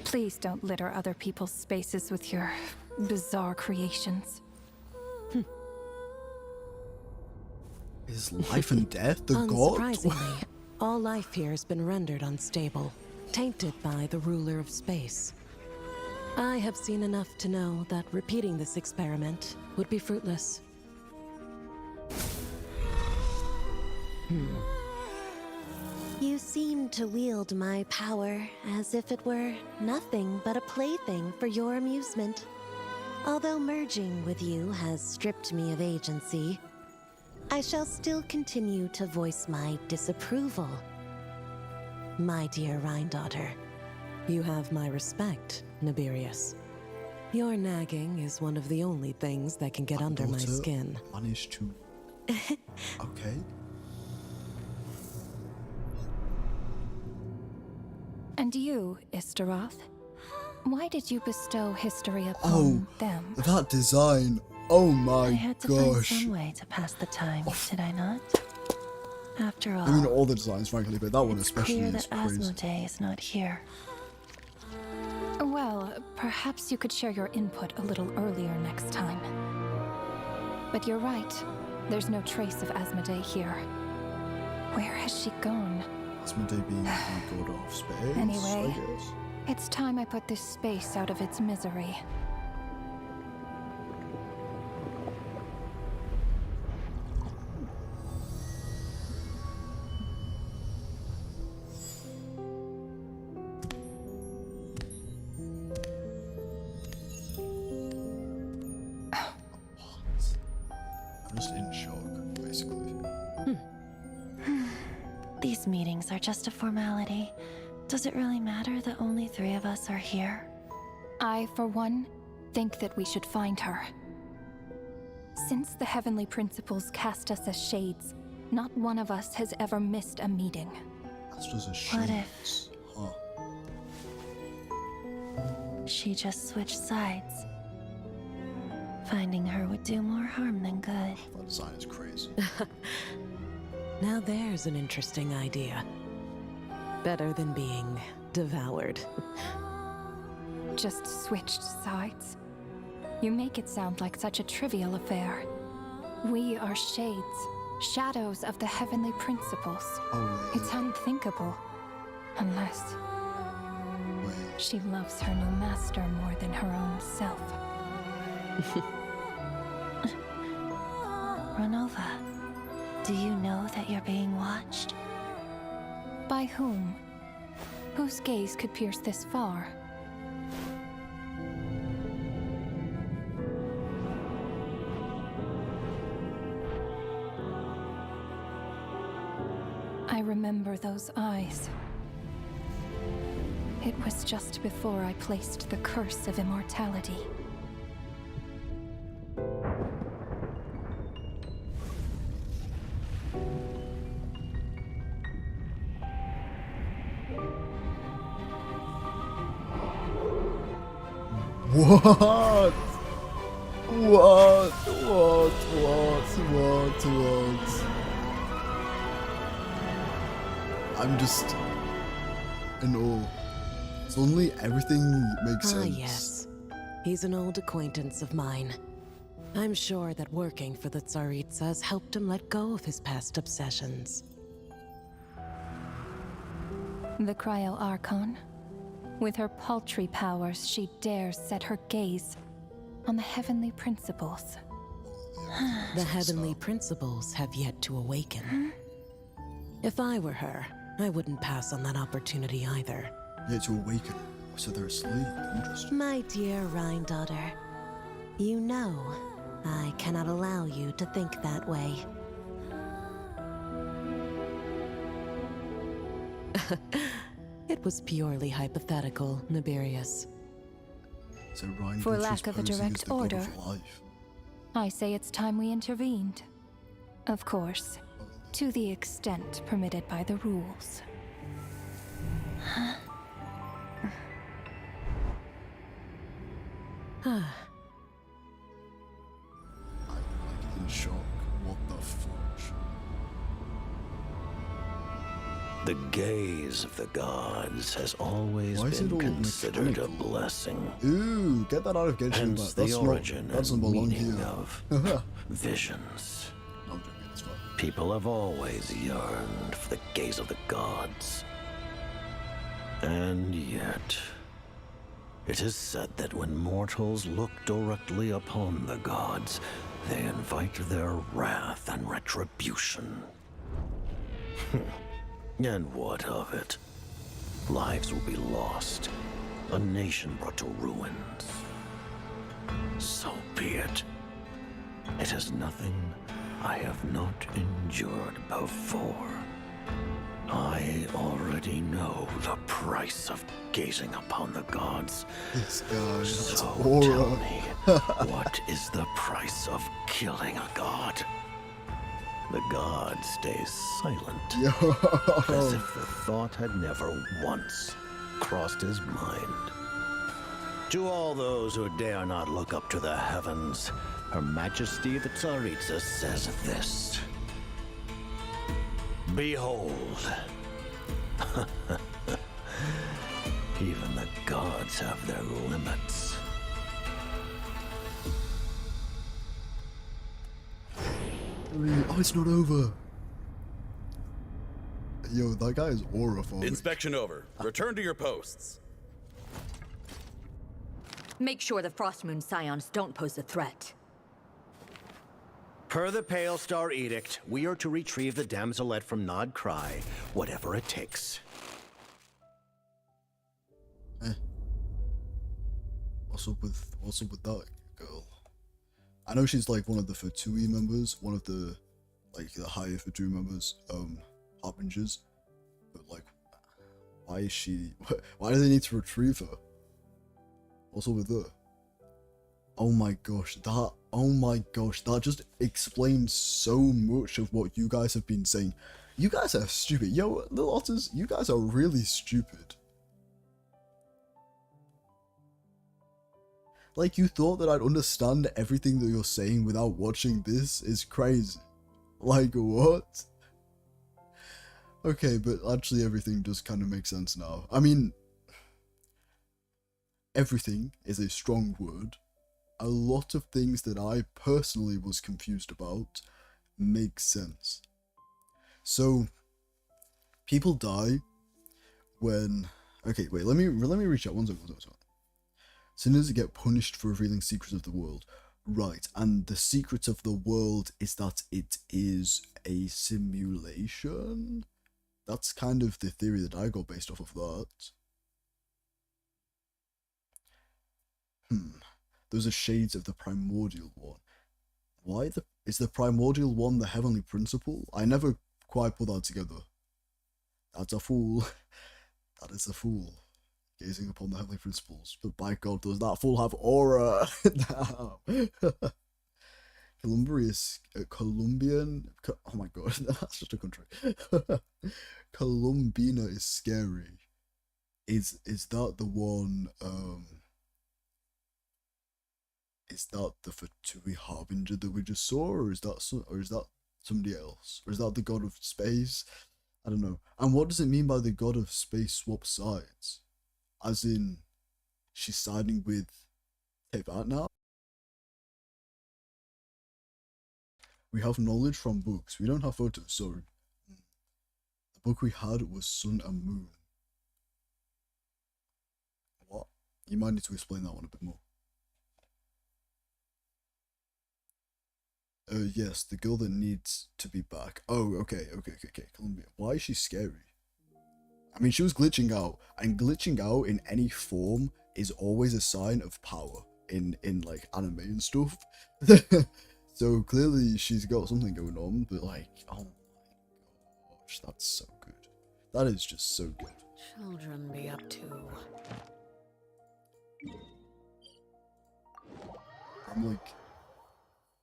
Please don't litter other people's spaces with your bizarre creations. Is life and death the god? Unsurprisingly, all life here has been rendered unstable, tainted by the ruler of space. I have seen enough to know that repeating this experiment would be fruitless. You seem to wield my power as if it were nothing but a plaything for your amusement. Although merging with you has stripped me of agency, I shall still continue to voice my disapproval. My dear Rhine-daughter. You have my respect, Nibirius. Your nagging is one of the only things that can get under my skin. Managed to... Okay. And you, Istaroth? Why did you bestow history upon them? That design. Oh my I had to find gosh. some way to pass the time, did I not? After all, I mean, all the designs, frankly, but that one it's especially clear is that crazy. Asmodee is not here. Well, perhaps you could share your input a little earlier next time. But you're right. There's no trace of Asmodee here. Where has she gone? Asmodee being the god of space, Anyway. I guess. It's time I put this space out of its misery. I'm just in shock, basically. These meetings are just a formality. Does it really matter that only 3 of us are here? I, for one, think that we should find her. Since the Heavenly Principles cast us as shades, not one of us has ever missed a meeting. That's just a What shit. if Huh. she just switched sides? Finding her would do more harm than good. That design is crazy. Now there's an interesting idea. Better than being devoured. Just switched sides? You make it sound like such a trivial affair. We are shades, shadows of the Heavenly Principles. Oh, It's unthinkable. Unless wait. she loves her new master more than her own self. Renova, do you know that you're being watched? By whom? Whose gaze could pierce this far? I remember those eyes. It was just before I placed the curse of immortality. What? What? I'm just in awe. Suddenly everything makes sense. Ah, yes. He's an old acquaintance of mine. I'm sure that working for the Tsaritsas helped him let go of his past obsessions. The Cryo Archon. With her paltry powers, she dares set her gaze on the heavenly principles. The heavenly principles have yet to awaken. If I were her, I wouldn't pass on that opportunity either. Yet to awaken, so they're asleep. Interesting. My dear Rhine daughter, you know I cannot allow you to think that way. It was purely hypothetical, Nibirius. So Ryan For Butcher's lack of a posing as direct the god order. of life. I say it's time we intervened. Of course, to the extent permitted by the rules. I'm in shock. What the fudge? The gaze of the gods has always Why is it been all considered a mechanical? blessing. Ooh, get that out of Genshin. Hence That's the not. origin That doesn't and belong meaning here. of visions. No, I'm joking. It's fine. People have always yearned for the gaze of the gods. And yet, it is said that when mortals look directly upon the gods, they invite their wrath and retribution. And what of it? Lives will be lost, a nation brought to ruins. So be it. It is nothing I have not endured before. I already know the price of gazing upon the gods. This guy, that's So aura. tell me, what is the price of killing a god? The god stays silent, Yo. as if the thought had never once crossed his mind. To all those who dare not look up to the heavens, Her Majesty the Tsaritsa says this. Behold. Even the gods have their limits. Oh, it's not over. Yo, that guy is aura-phobic. Inspection over. Return to your posts. Make sure the Frostmoon Scions don't pose a threat. Per the Pale Star Edict, we are to retrieve the damselette from Nod Cry, whatever it takes. What's up with that girl? I know she's like one of the Fatui members, one of the like the higher Fatui members, harbingers. But like, why is she? Why do they need to retrieve her? What's up with her? Oh my gosh, that. Oh my gosh, that just explains so much of what you guys have been saying. You guys are stupid. Yo, little otters, you guys are really stupid. Like, you thought that I'd understand everything that you're saying without watching this is crazy. Like, what? Okay, but actually everything does kind of make sense now. I mean, everything is a strong word. A lot of things that I personally was confused about make sense. So, people die when... Okay, wait, let me reach out. One second. Sinners get punished for revealing secrets of the world. Right, and the secret of the world is that it is a simulation? That's kind of the theory that I got based off of that. Those are shades of the primordial one. Why is the primordial one the heavenly principle? I never quite put that together. That's a fool. That is a fool. Gazing upon the heavenly principles. But by God, does that fool have aura? No. Columbia is Colombian. Oh my God, that's just a country. Columbina is scary. Is that the one? is that the Fatui Harbinger that we just saw, or is that somebody else, or is that the god of space? I don't know. And what does it mean by the god of space swap sides? As in, she's siding with Tevat now? We have knowledge from books. We don't have photos, sorry. The book we had was Sun and Moon. What? You might need to explain that one a bit more. Yes, the girl that needs to be back. Oh, okay. Columbia. Why is she scary? I mean, she was glitching out, and glitching out in any form is always a sign of power in like anime and stuff. So clearly she's got something going on, but like, oh my gosh, that's so good. That is just so good. Children be up to.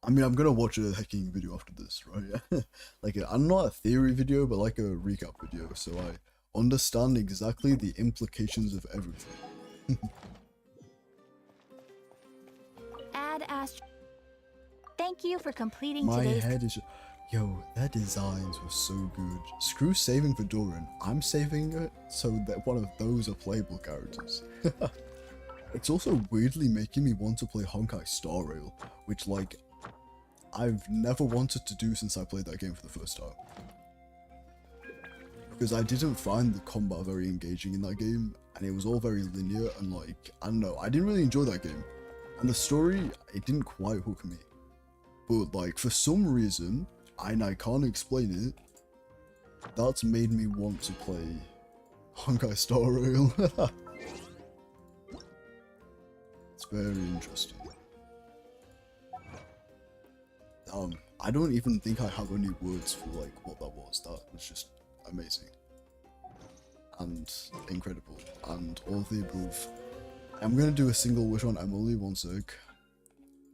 I mean, I'm gonna watch a hacking video after this, right? Like, I'm not a theory video, but like a recap video, so I understand exactly the implications of everything. Thank you for completing My today's. head is. Yo, their designs were so good. Screw saving for Doran. I'm saving it so that one of those are playable characters. It's also weirdly making me want to play Honkai Star Rail, which, like, I've never wanted to do since I played that game for the first time. Because I didn't find the combat very engaging in that game, and it was all very linear, and like, I don't know, I didn't really enjoy that game. And the story, it didn't quite hook me. But like, for some reason, and I can't explain it, that's made me want to play Honkai Star Rail. It's very interesting. I don't even think I have any words for like what that was. That was just amazing and incredible and all of the above. I'm gonna do a single wish on Emily, one sec,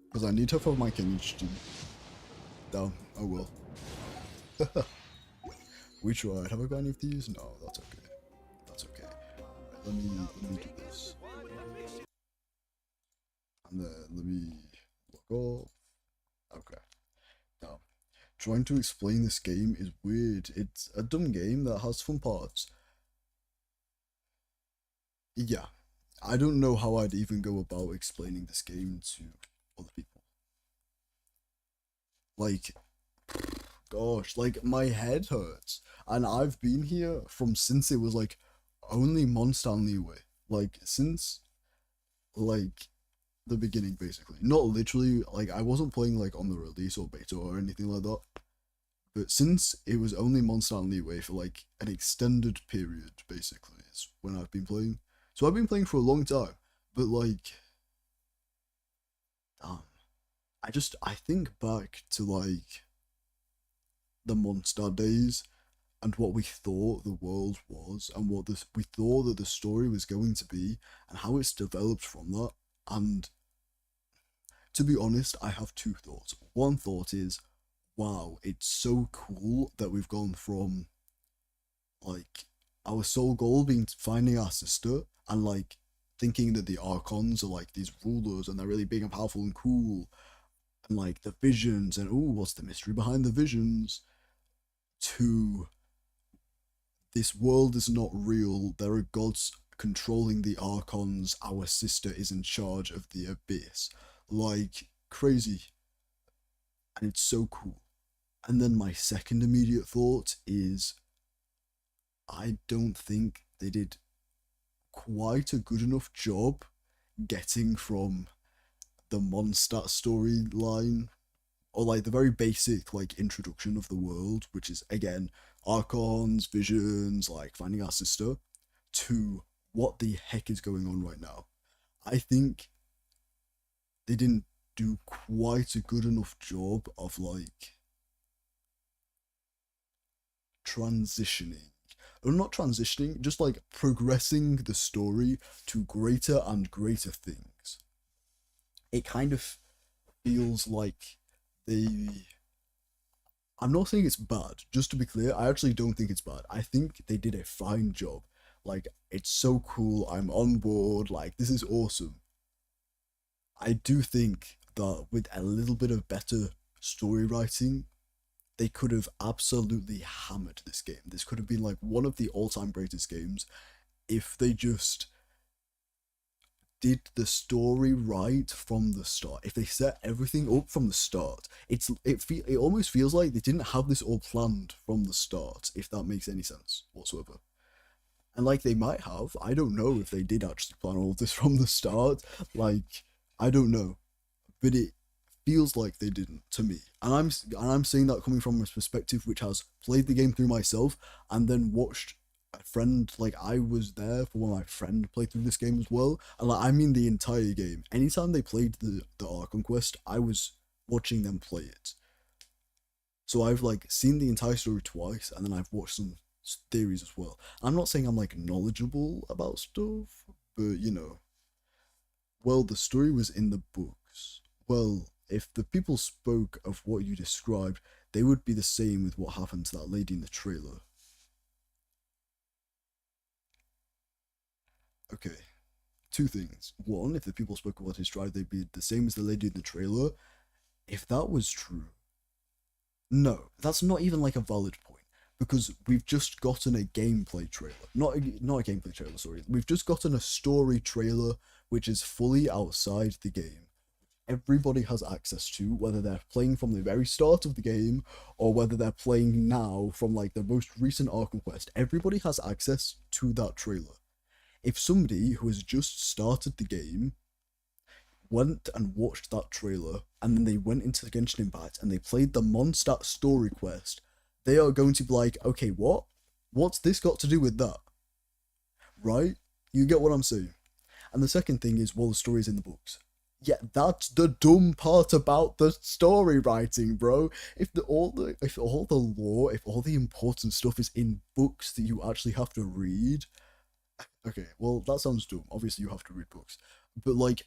because I need her for my Kenshin. Damn, oh well. We tried. Have I got any of these? No, that's okay. That's okay. Right, let me do this. And then let me log off. Okay. Now, trying to explain this game is weird. It's a dumb game that has fun parts. Yeah, I don't know how I'd even go about explaining this game to other people. Like, gosh, like my head hurts, and I've been here from since it was like only Mondstadt Leeway, like since like the beginning basically. Not literally, like I wasn't playing like on the release or beta or anything like that, but since it was only Mondstadt Leeway for like an extended period basically is when I've been playing. So I've been playing for a long time, but like, I think back to like the Mondstadt days and what we thought the world was and what we thought that the story was going to be and how it's developed from that. And to be honest, I have two thoughts. One thought is, wow, it's so cool that we've gone from like our sole goal being finding our sister and like thinking that the Archons are like these rulers and they're really big and powerful and cool, and like the visions and ooh, what's the mystery behind the visions, to this world is not real, there are gods controlling the Archons, our sister is in charge of the abyss. Like, crazy. And it's so cool. And then my second immediate thought is, I don't think they did quite a good enough job getting from the Mondstadt storyline, or like the very basic like introduction of the world, which is again Archons, visions, like finding our sister, to what the heck is going on right now. I think they didn't do quite a good enough job of like transitioning, or not transitioning, just like progressing the story to greater and greater things. It kind of feels like I'm not saying it's bad, just to be clear, I actually don't think it's bad. I think they did a fine job. Like, it's so cool, I'm on board, like, this is awesome. I do think that with a little bit of better story writing, they could have absolutely hammered this game. This could have been like one of the all-time greatest games if they just did the story right from the start. If they set everything up from the start, it almost feels like they didn't have this all planned from the start, if that makes any sense whatsoever. And like they might have, I don't know if they did actually plan all of this from the start. Like, I don't know, but it feels like they didn't to me. And I'm saying that coming from a perspective which has played the game through myself and then watched a friend, like I was there for when my friend played through this game as well. And like, I mean the entire game. Anytime they played the Archon Quest, I was watching them play it. So I've like seen the entire story twice, and then I've watched some theories as well. I'm not saying I'm like knowledgeable about stuff, but you know, well, the story was in the books. Well, if the people spoke of what you described, they would be the same with what happened to that lady in the trailer. Okay, two things. One, if the people spoke of what is described, they'd be the same as the lady in the trailer. If that was true, no, that's not even like a valid point. Because we've just gotten a gameplay trailer. Not a gameplay trailer, sorry. We've just gotten a story trailer which is fully outside the game. Everybody has access to, whether they're playing from the very start of the game or whether they're playing now from like the most recent Archon Quest. Everybody has access to that trailer. If somebody who has just started the game went and watched that trailer and then they went into the Genshin Impact and they played the Mondstadt story quest, they are going to be like, okay, what? What's this got to do with that? Right? You get what I'm saying? And the second thing is, well, the story's in the books. Yeah, that's the dumb part about the story writing, bro. If all the lore, if all the important stuff is in books that you actually have to read, okay, well, that sounds dumb. Obviously, you have to read books. But, like,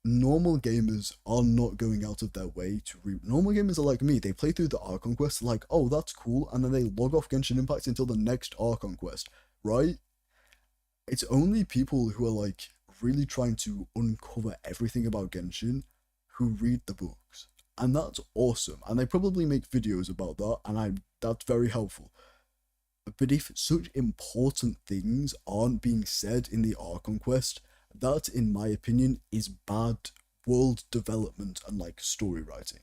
normal gamers are not going out of their way to read. Normal gamers are like me. They play through the Archon Quest, like, oh, that's cool, and then they log off Genshin Impact until the next Archon Quest, right? It's only people who are, like, really trying to uncover everything about Genshin who read the books. And that's awesome. And they probably make videos about that, and that's very helpful. But if such important things aren't being said in the Archon Quest, that, in my opinion, is bad world development and, like, story writing.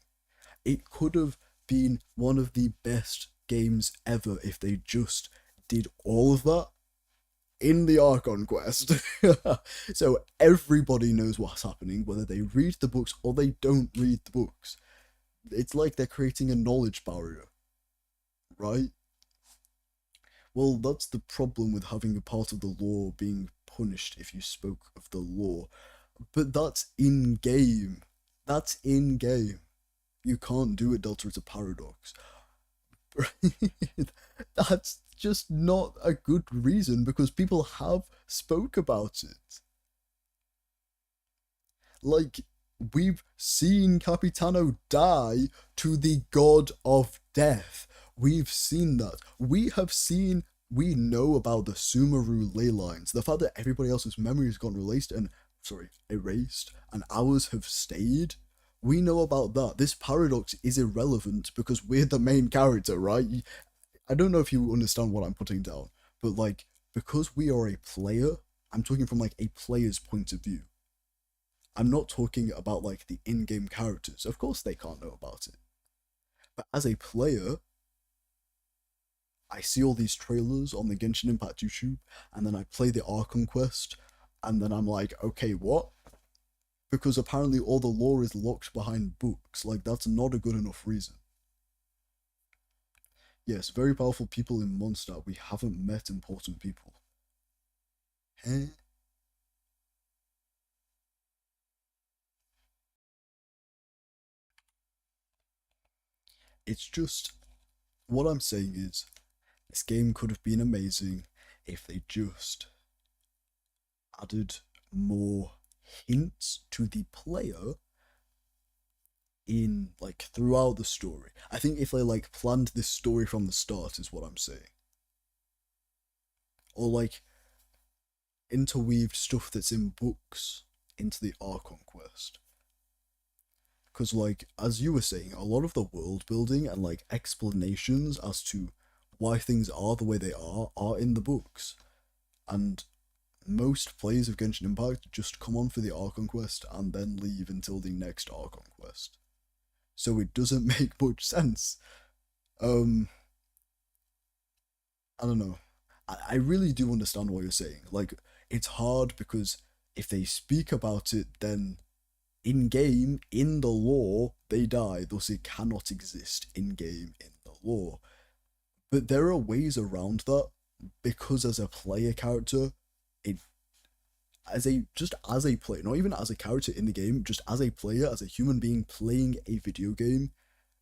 It could have been one of the best games ever if they just did all of that in the Archon Quest. So everybody knows what's happening, whether they read the books or they don't read the books. It's like they're creating a knowledge barrier, right? Well, that's the problem with having a part of the lore being punished if you spoke of the lore. But that's in-game. That's in-game. You can't do it, Delta. It's a paradox. That's just not a good reason, because people have spoke about it. Like, we've seen Capitano die to the god of death. We've seen that. We know about the Sumeru ley lines. The fact that everybody else's memory has gone erased and ours have stayed. We know about that. This paradox is irrelevant because we're the main character, right? I don't know if you understand what I'm putting down, but like, because we are a player, I'm talking from like a player's point of view. I'm not talking about like the in-game characters. Of course they can't know about it. But as a player, I see all these trailers on the Genshin Impact YouTube, and then I play the Archon Quest, and then I'm like, okay, what? Because apparently all the lore is locked behind books. Like, that's not a good enough reason. Yes, very powerful people in Mondstadt. We haven't met important people. Eh? It's just, what I'm saying is, this game could have been amazing if they just added more hints to the player in, like, throughout the story. I think if they, like, planned this story from the start is what I'm saying. Or, like, interweaved stuff that's in books into the Archon Quest. Because, like, as you were saying, a lot of the world building and, like, explanations as to why things are the way they are in the books. And most players of Genshin Impact just come on for the Archon quest and then leave until the next Archon quest. So it doesn't make much sense. I don't know. I really do understand what you're saying. Like, it's hard because if they speak about it, then in game, in the lore, they die, thus it cannot exist in game, in the lore. But there are ways around that, because as a player character, as a player, not even as a character in the game, just as a player, as a human being playing a video game,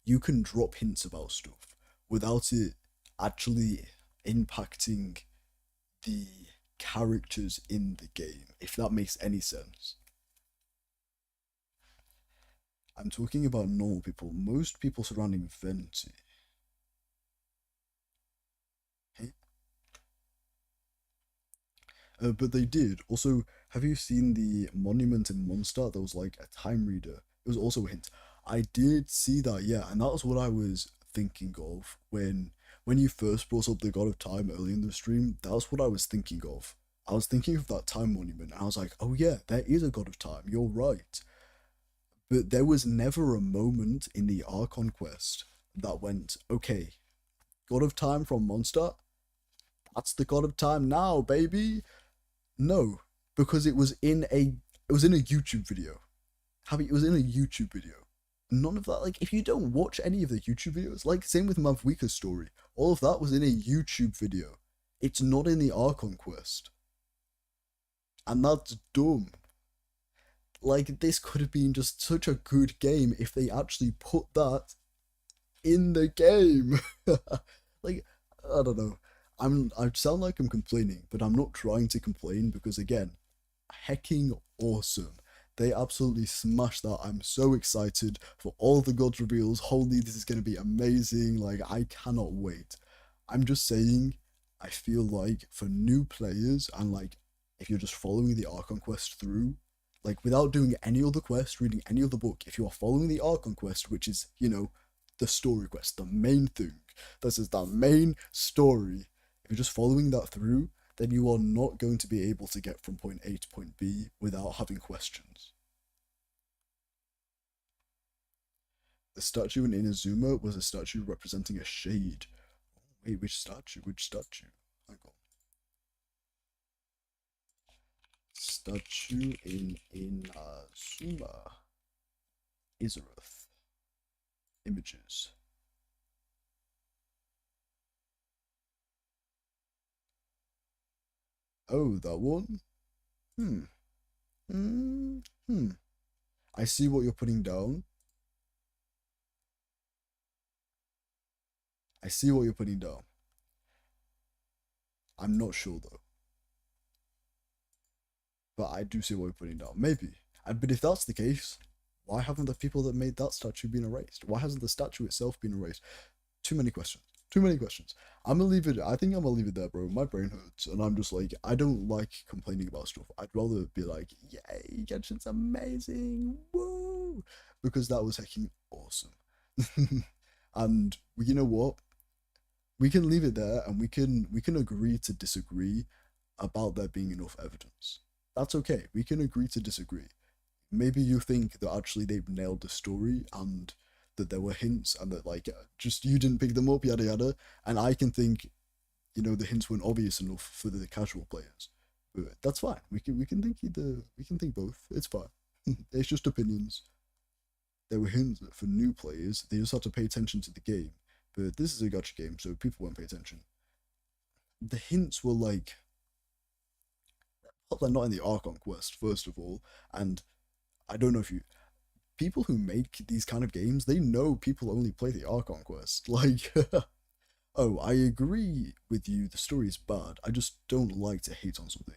you can drop hints about stuff without it actually impacting the characters in the game, if that makes any sense. I'm talking about normal people, most people surrounding Venti. But they did. Also, have you seen the monument in Mondstadt that was like a time reader? It was also a hint. I did see that, yeah, and that was what I was thinking of when you first brought up the God of Time early in the stream. That's what I was thinking of. I was thinking of that time monument, and I was like, oh yeah, there is a God of Time, you're right. But there was never a moment in the Archon quest that went, okay, God of Time from Mondstadt, that's the God of Time now, baby. No, because it was in a YouTube video. It was in a YouTube video. None of that, like, if you don't watch any of the YouTube videos, like, same with Mavwika's story, all of that was in a YouTube video. It's not in the Archon quest. And that's dumb. Like, this could have been just such a good game if they actually put that in the game. Like, I don't know. I sound like I'm complaining, but I'm not trying to complain because, again, hecking awesome. They absolutely smashed that. I'm so excited for all the gods reveals. Holy, this is going to be amazing. Like, I cannot wait. I'm just saying, I feel like for new players and, like, if you're just following the Archon quest through, like, without doing any other quest, reading any other book, if you are following the Archon quest, which is, you know, the story quest, the main thing, this is the main story, if you're just following that through, then you are not going to be able to get from point A to point B without having questions. The statue in Inazuma was a statue representing a shade. Wait, which statue? Which statue? Hang on. Statue in Inazuma. Izareth. Images. Oh, that one? I see what you're putting down. I see what you're putting down. I'm not sure though. But I do see what you're putting down. Maybe. But if that's the case, why haven't the people that made that statue been erased? Why hasn't the statue itself been erased? Too many questions. Too many questions. I think I'm gonna leave it there, bro. My brain hurts, and I'm just like, I don't like complaining about stuff. I'd rather be like, yay, Genshin's amazing, woo, because that was hecking awesome. And you know what? We can leave it there, and we can agree to disagree about there being enough evidence. That's okay. We can agree to disagree. Maybe you think that actually they've nailed the story and that there were hints and that, like, just you didn't pick them up, yada yada, and I can think, you know, the hints weren't obvious enough for the casual players. But that's fine. We can think both. It's fine. It's just opinions. There were hints for new players. They just had to pay attention to the game. But this is a gacha game, so people won't pay attention. The hints were like, well, they're not in the Archon quest, first of all, and I don't know if people who make these kind of games, they know people only play the Archon quest. Like, oh, I agree with you, the story is bad. I just don't like to hate on something.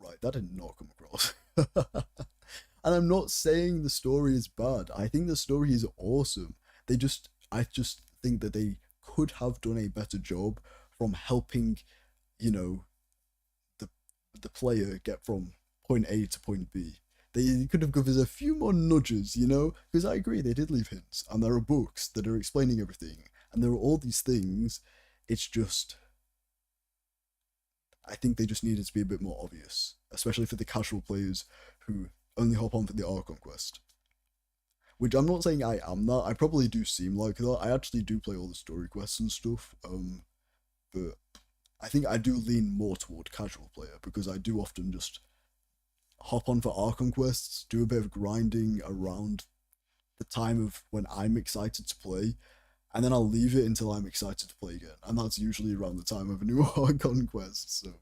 Right, that did not come across. And I'm not saying the story is bad. I think the story is awesome. I just think that they could have done a better job from helping, you know, the player get from point A to point B. They could have given us a few more nudges, you know? Because I agree, they did leave hints, and there are books that are explaining everything, and there are all these things. It's just, I think they just needed to be a bit more obvious, especially for the casual players who only hop on for the Archon quest. Which I'm not saying I am that. I probably do seem like that. I actually do play all the story quests and stuff. But I think I do lean more toward casual player because I do often just hop on for Archon quests, do a bit of grinding around the time of when I'm excited to play, and then I'll leave it until I'm excited to play again. And that's usually around the time of a new Archon quest, so.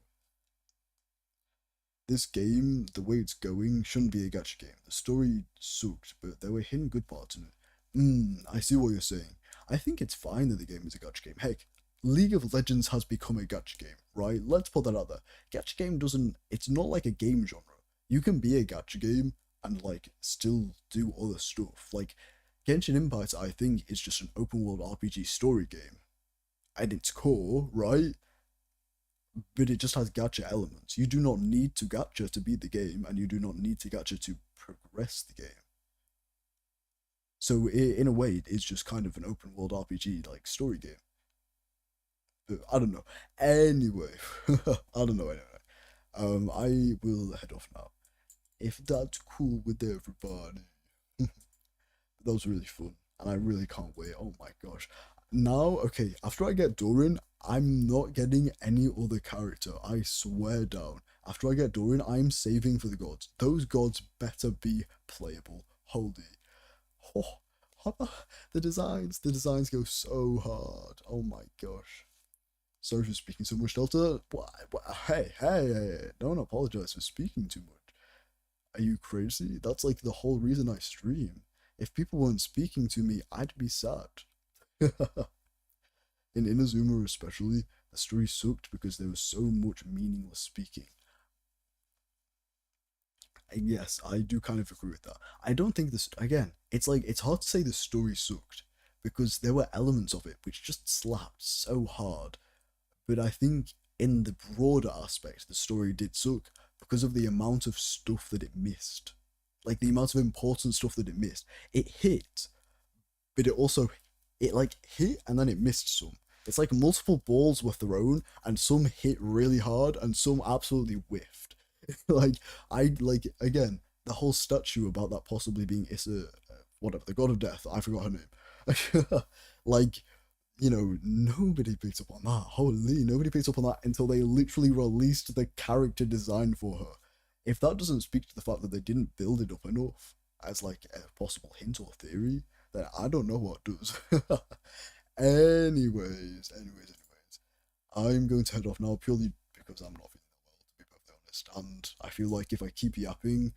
This game, the way it's going, shouldn't be a gacha game. The story sucked, but there were hidden good parts in it. I see what you're saying. I think it's fine that the game is a gacha game. Heck, League of Legends has become a gacha game, right? Let's put that out there. Gacha game it's not like a game genre. You can be a gacha game and, like, still do other stuff. Like, Genshin Impact, I think, is just an open world RPG story game. At its core, right? But it just has gacha elements. You do not need to gacha to beat the game, and you do not need to gacha to progress the game. So in a way, it is just kind of an open world RPG like story game. But I don't know. Anyway, I don't know. Anyway, I will head off now. If that's cool with everybody. That was really fun, and I really can't wait. Oh my gosh. Now, okay, after I get Doran, I'm not getting any other character. I swear down. After I get Doran, I'm saving for the gods. Those gods better be playable. Holy. Oh, the designs go so hard. Oh my gosh. Sorry for speaking so much, Delta. Hey, don't apologize for speaking too much. Are you crazy? That's like the whole reason I stream. If people weren't speaking to me, I'd be sad. In Inazuma especially, the story sucked because there was so much meaningless speaking. And yes, I do kind of agree with that. I don't think this, again, it's hard to say the story sucked because there were elements of it which just slapped so hard. But I think in the broader aspect, the story did suck because of the amount of stuff that it missed. Like the amount of important stuff that it missed. It hit, but it like hit and then it missed some. It's like multiple balls were thrown and some hit really hard and some absolutely whiffed. Again, the whole statue about that possibly being Issa, whatever, the god of death, I forgot her name. Nobody picked up on that. Holy, nobody picked up on that until they literally released the character design for her. If that doesn't speak to the fact that they didn't build it up enough as like a possible hint or theory, then I don't know what does. Anyways, I'm going to head off now purely because I'm not feeling that well, to be perfectly honest. And I feel like if I keep yapping,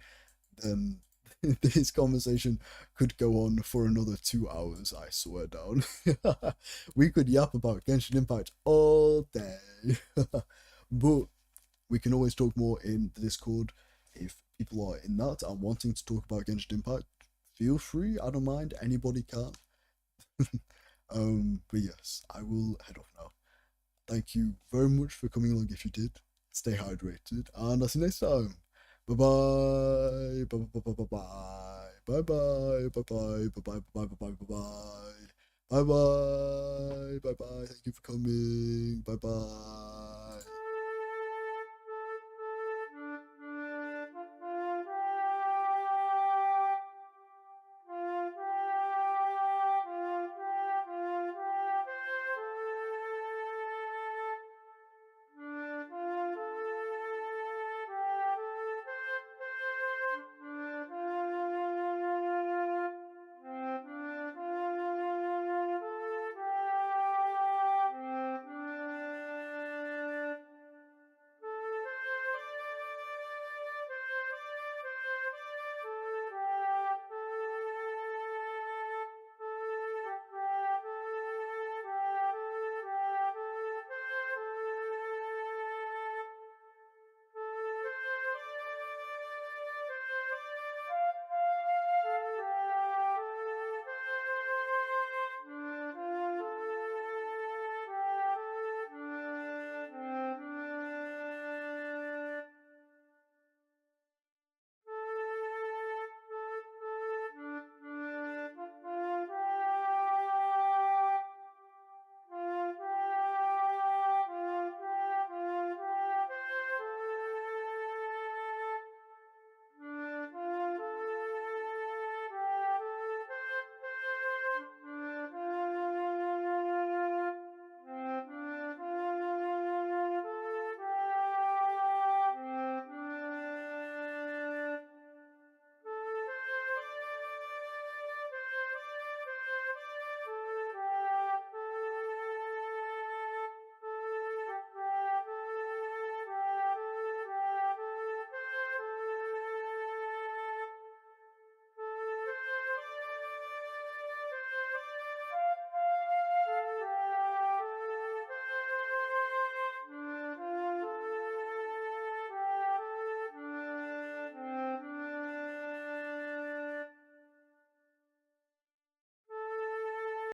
then this conversation could go on for another 2 hours, I swear down. We could yap about Genshin Impact all day. But we can always talk more in the Discord. If people are in that and wanting to talk about Genshin Impact, feel free, I don't mind, anybody can. But yes, I will head off now. Thank you very much for coming along if you did. Stay hydrated, and I'll see you next time. Bye bye. Bye bye bye bye bye bye bye bye bye bye bye bye bye bye bye bye bye bye bye bye. Thank you for coming. Bye bye.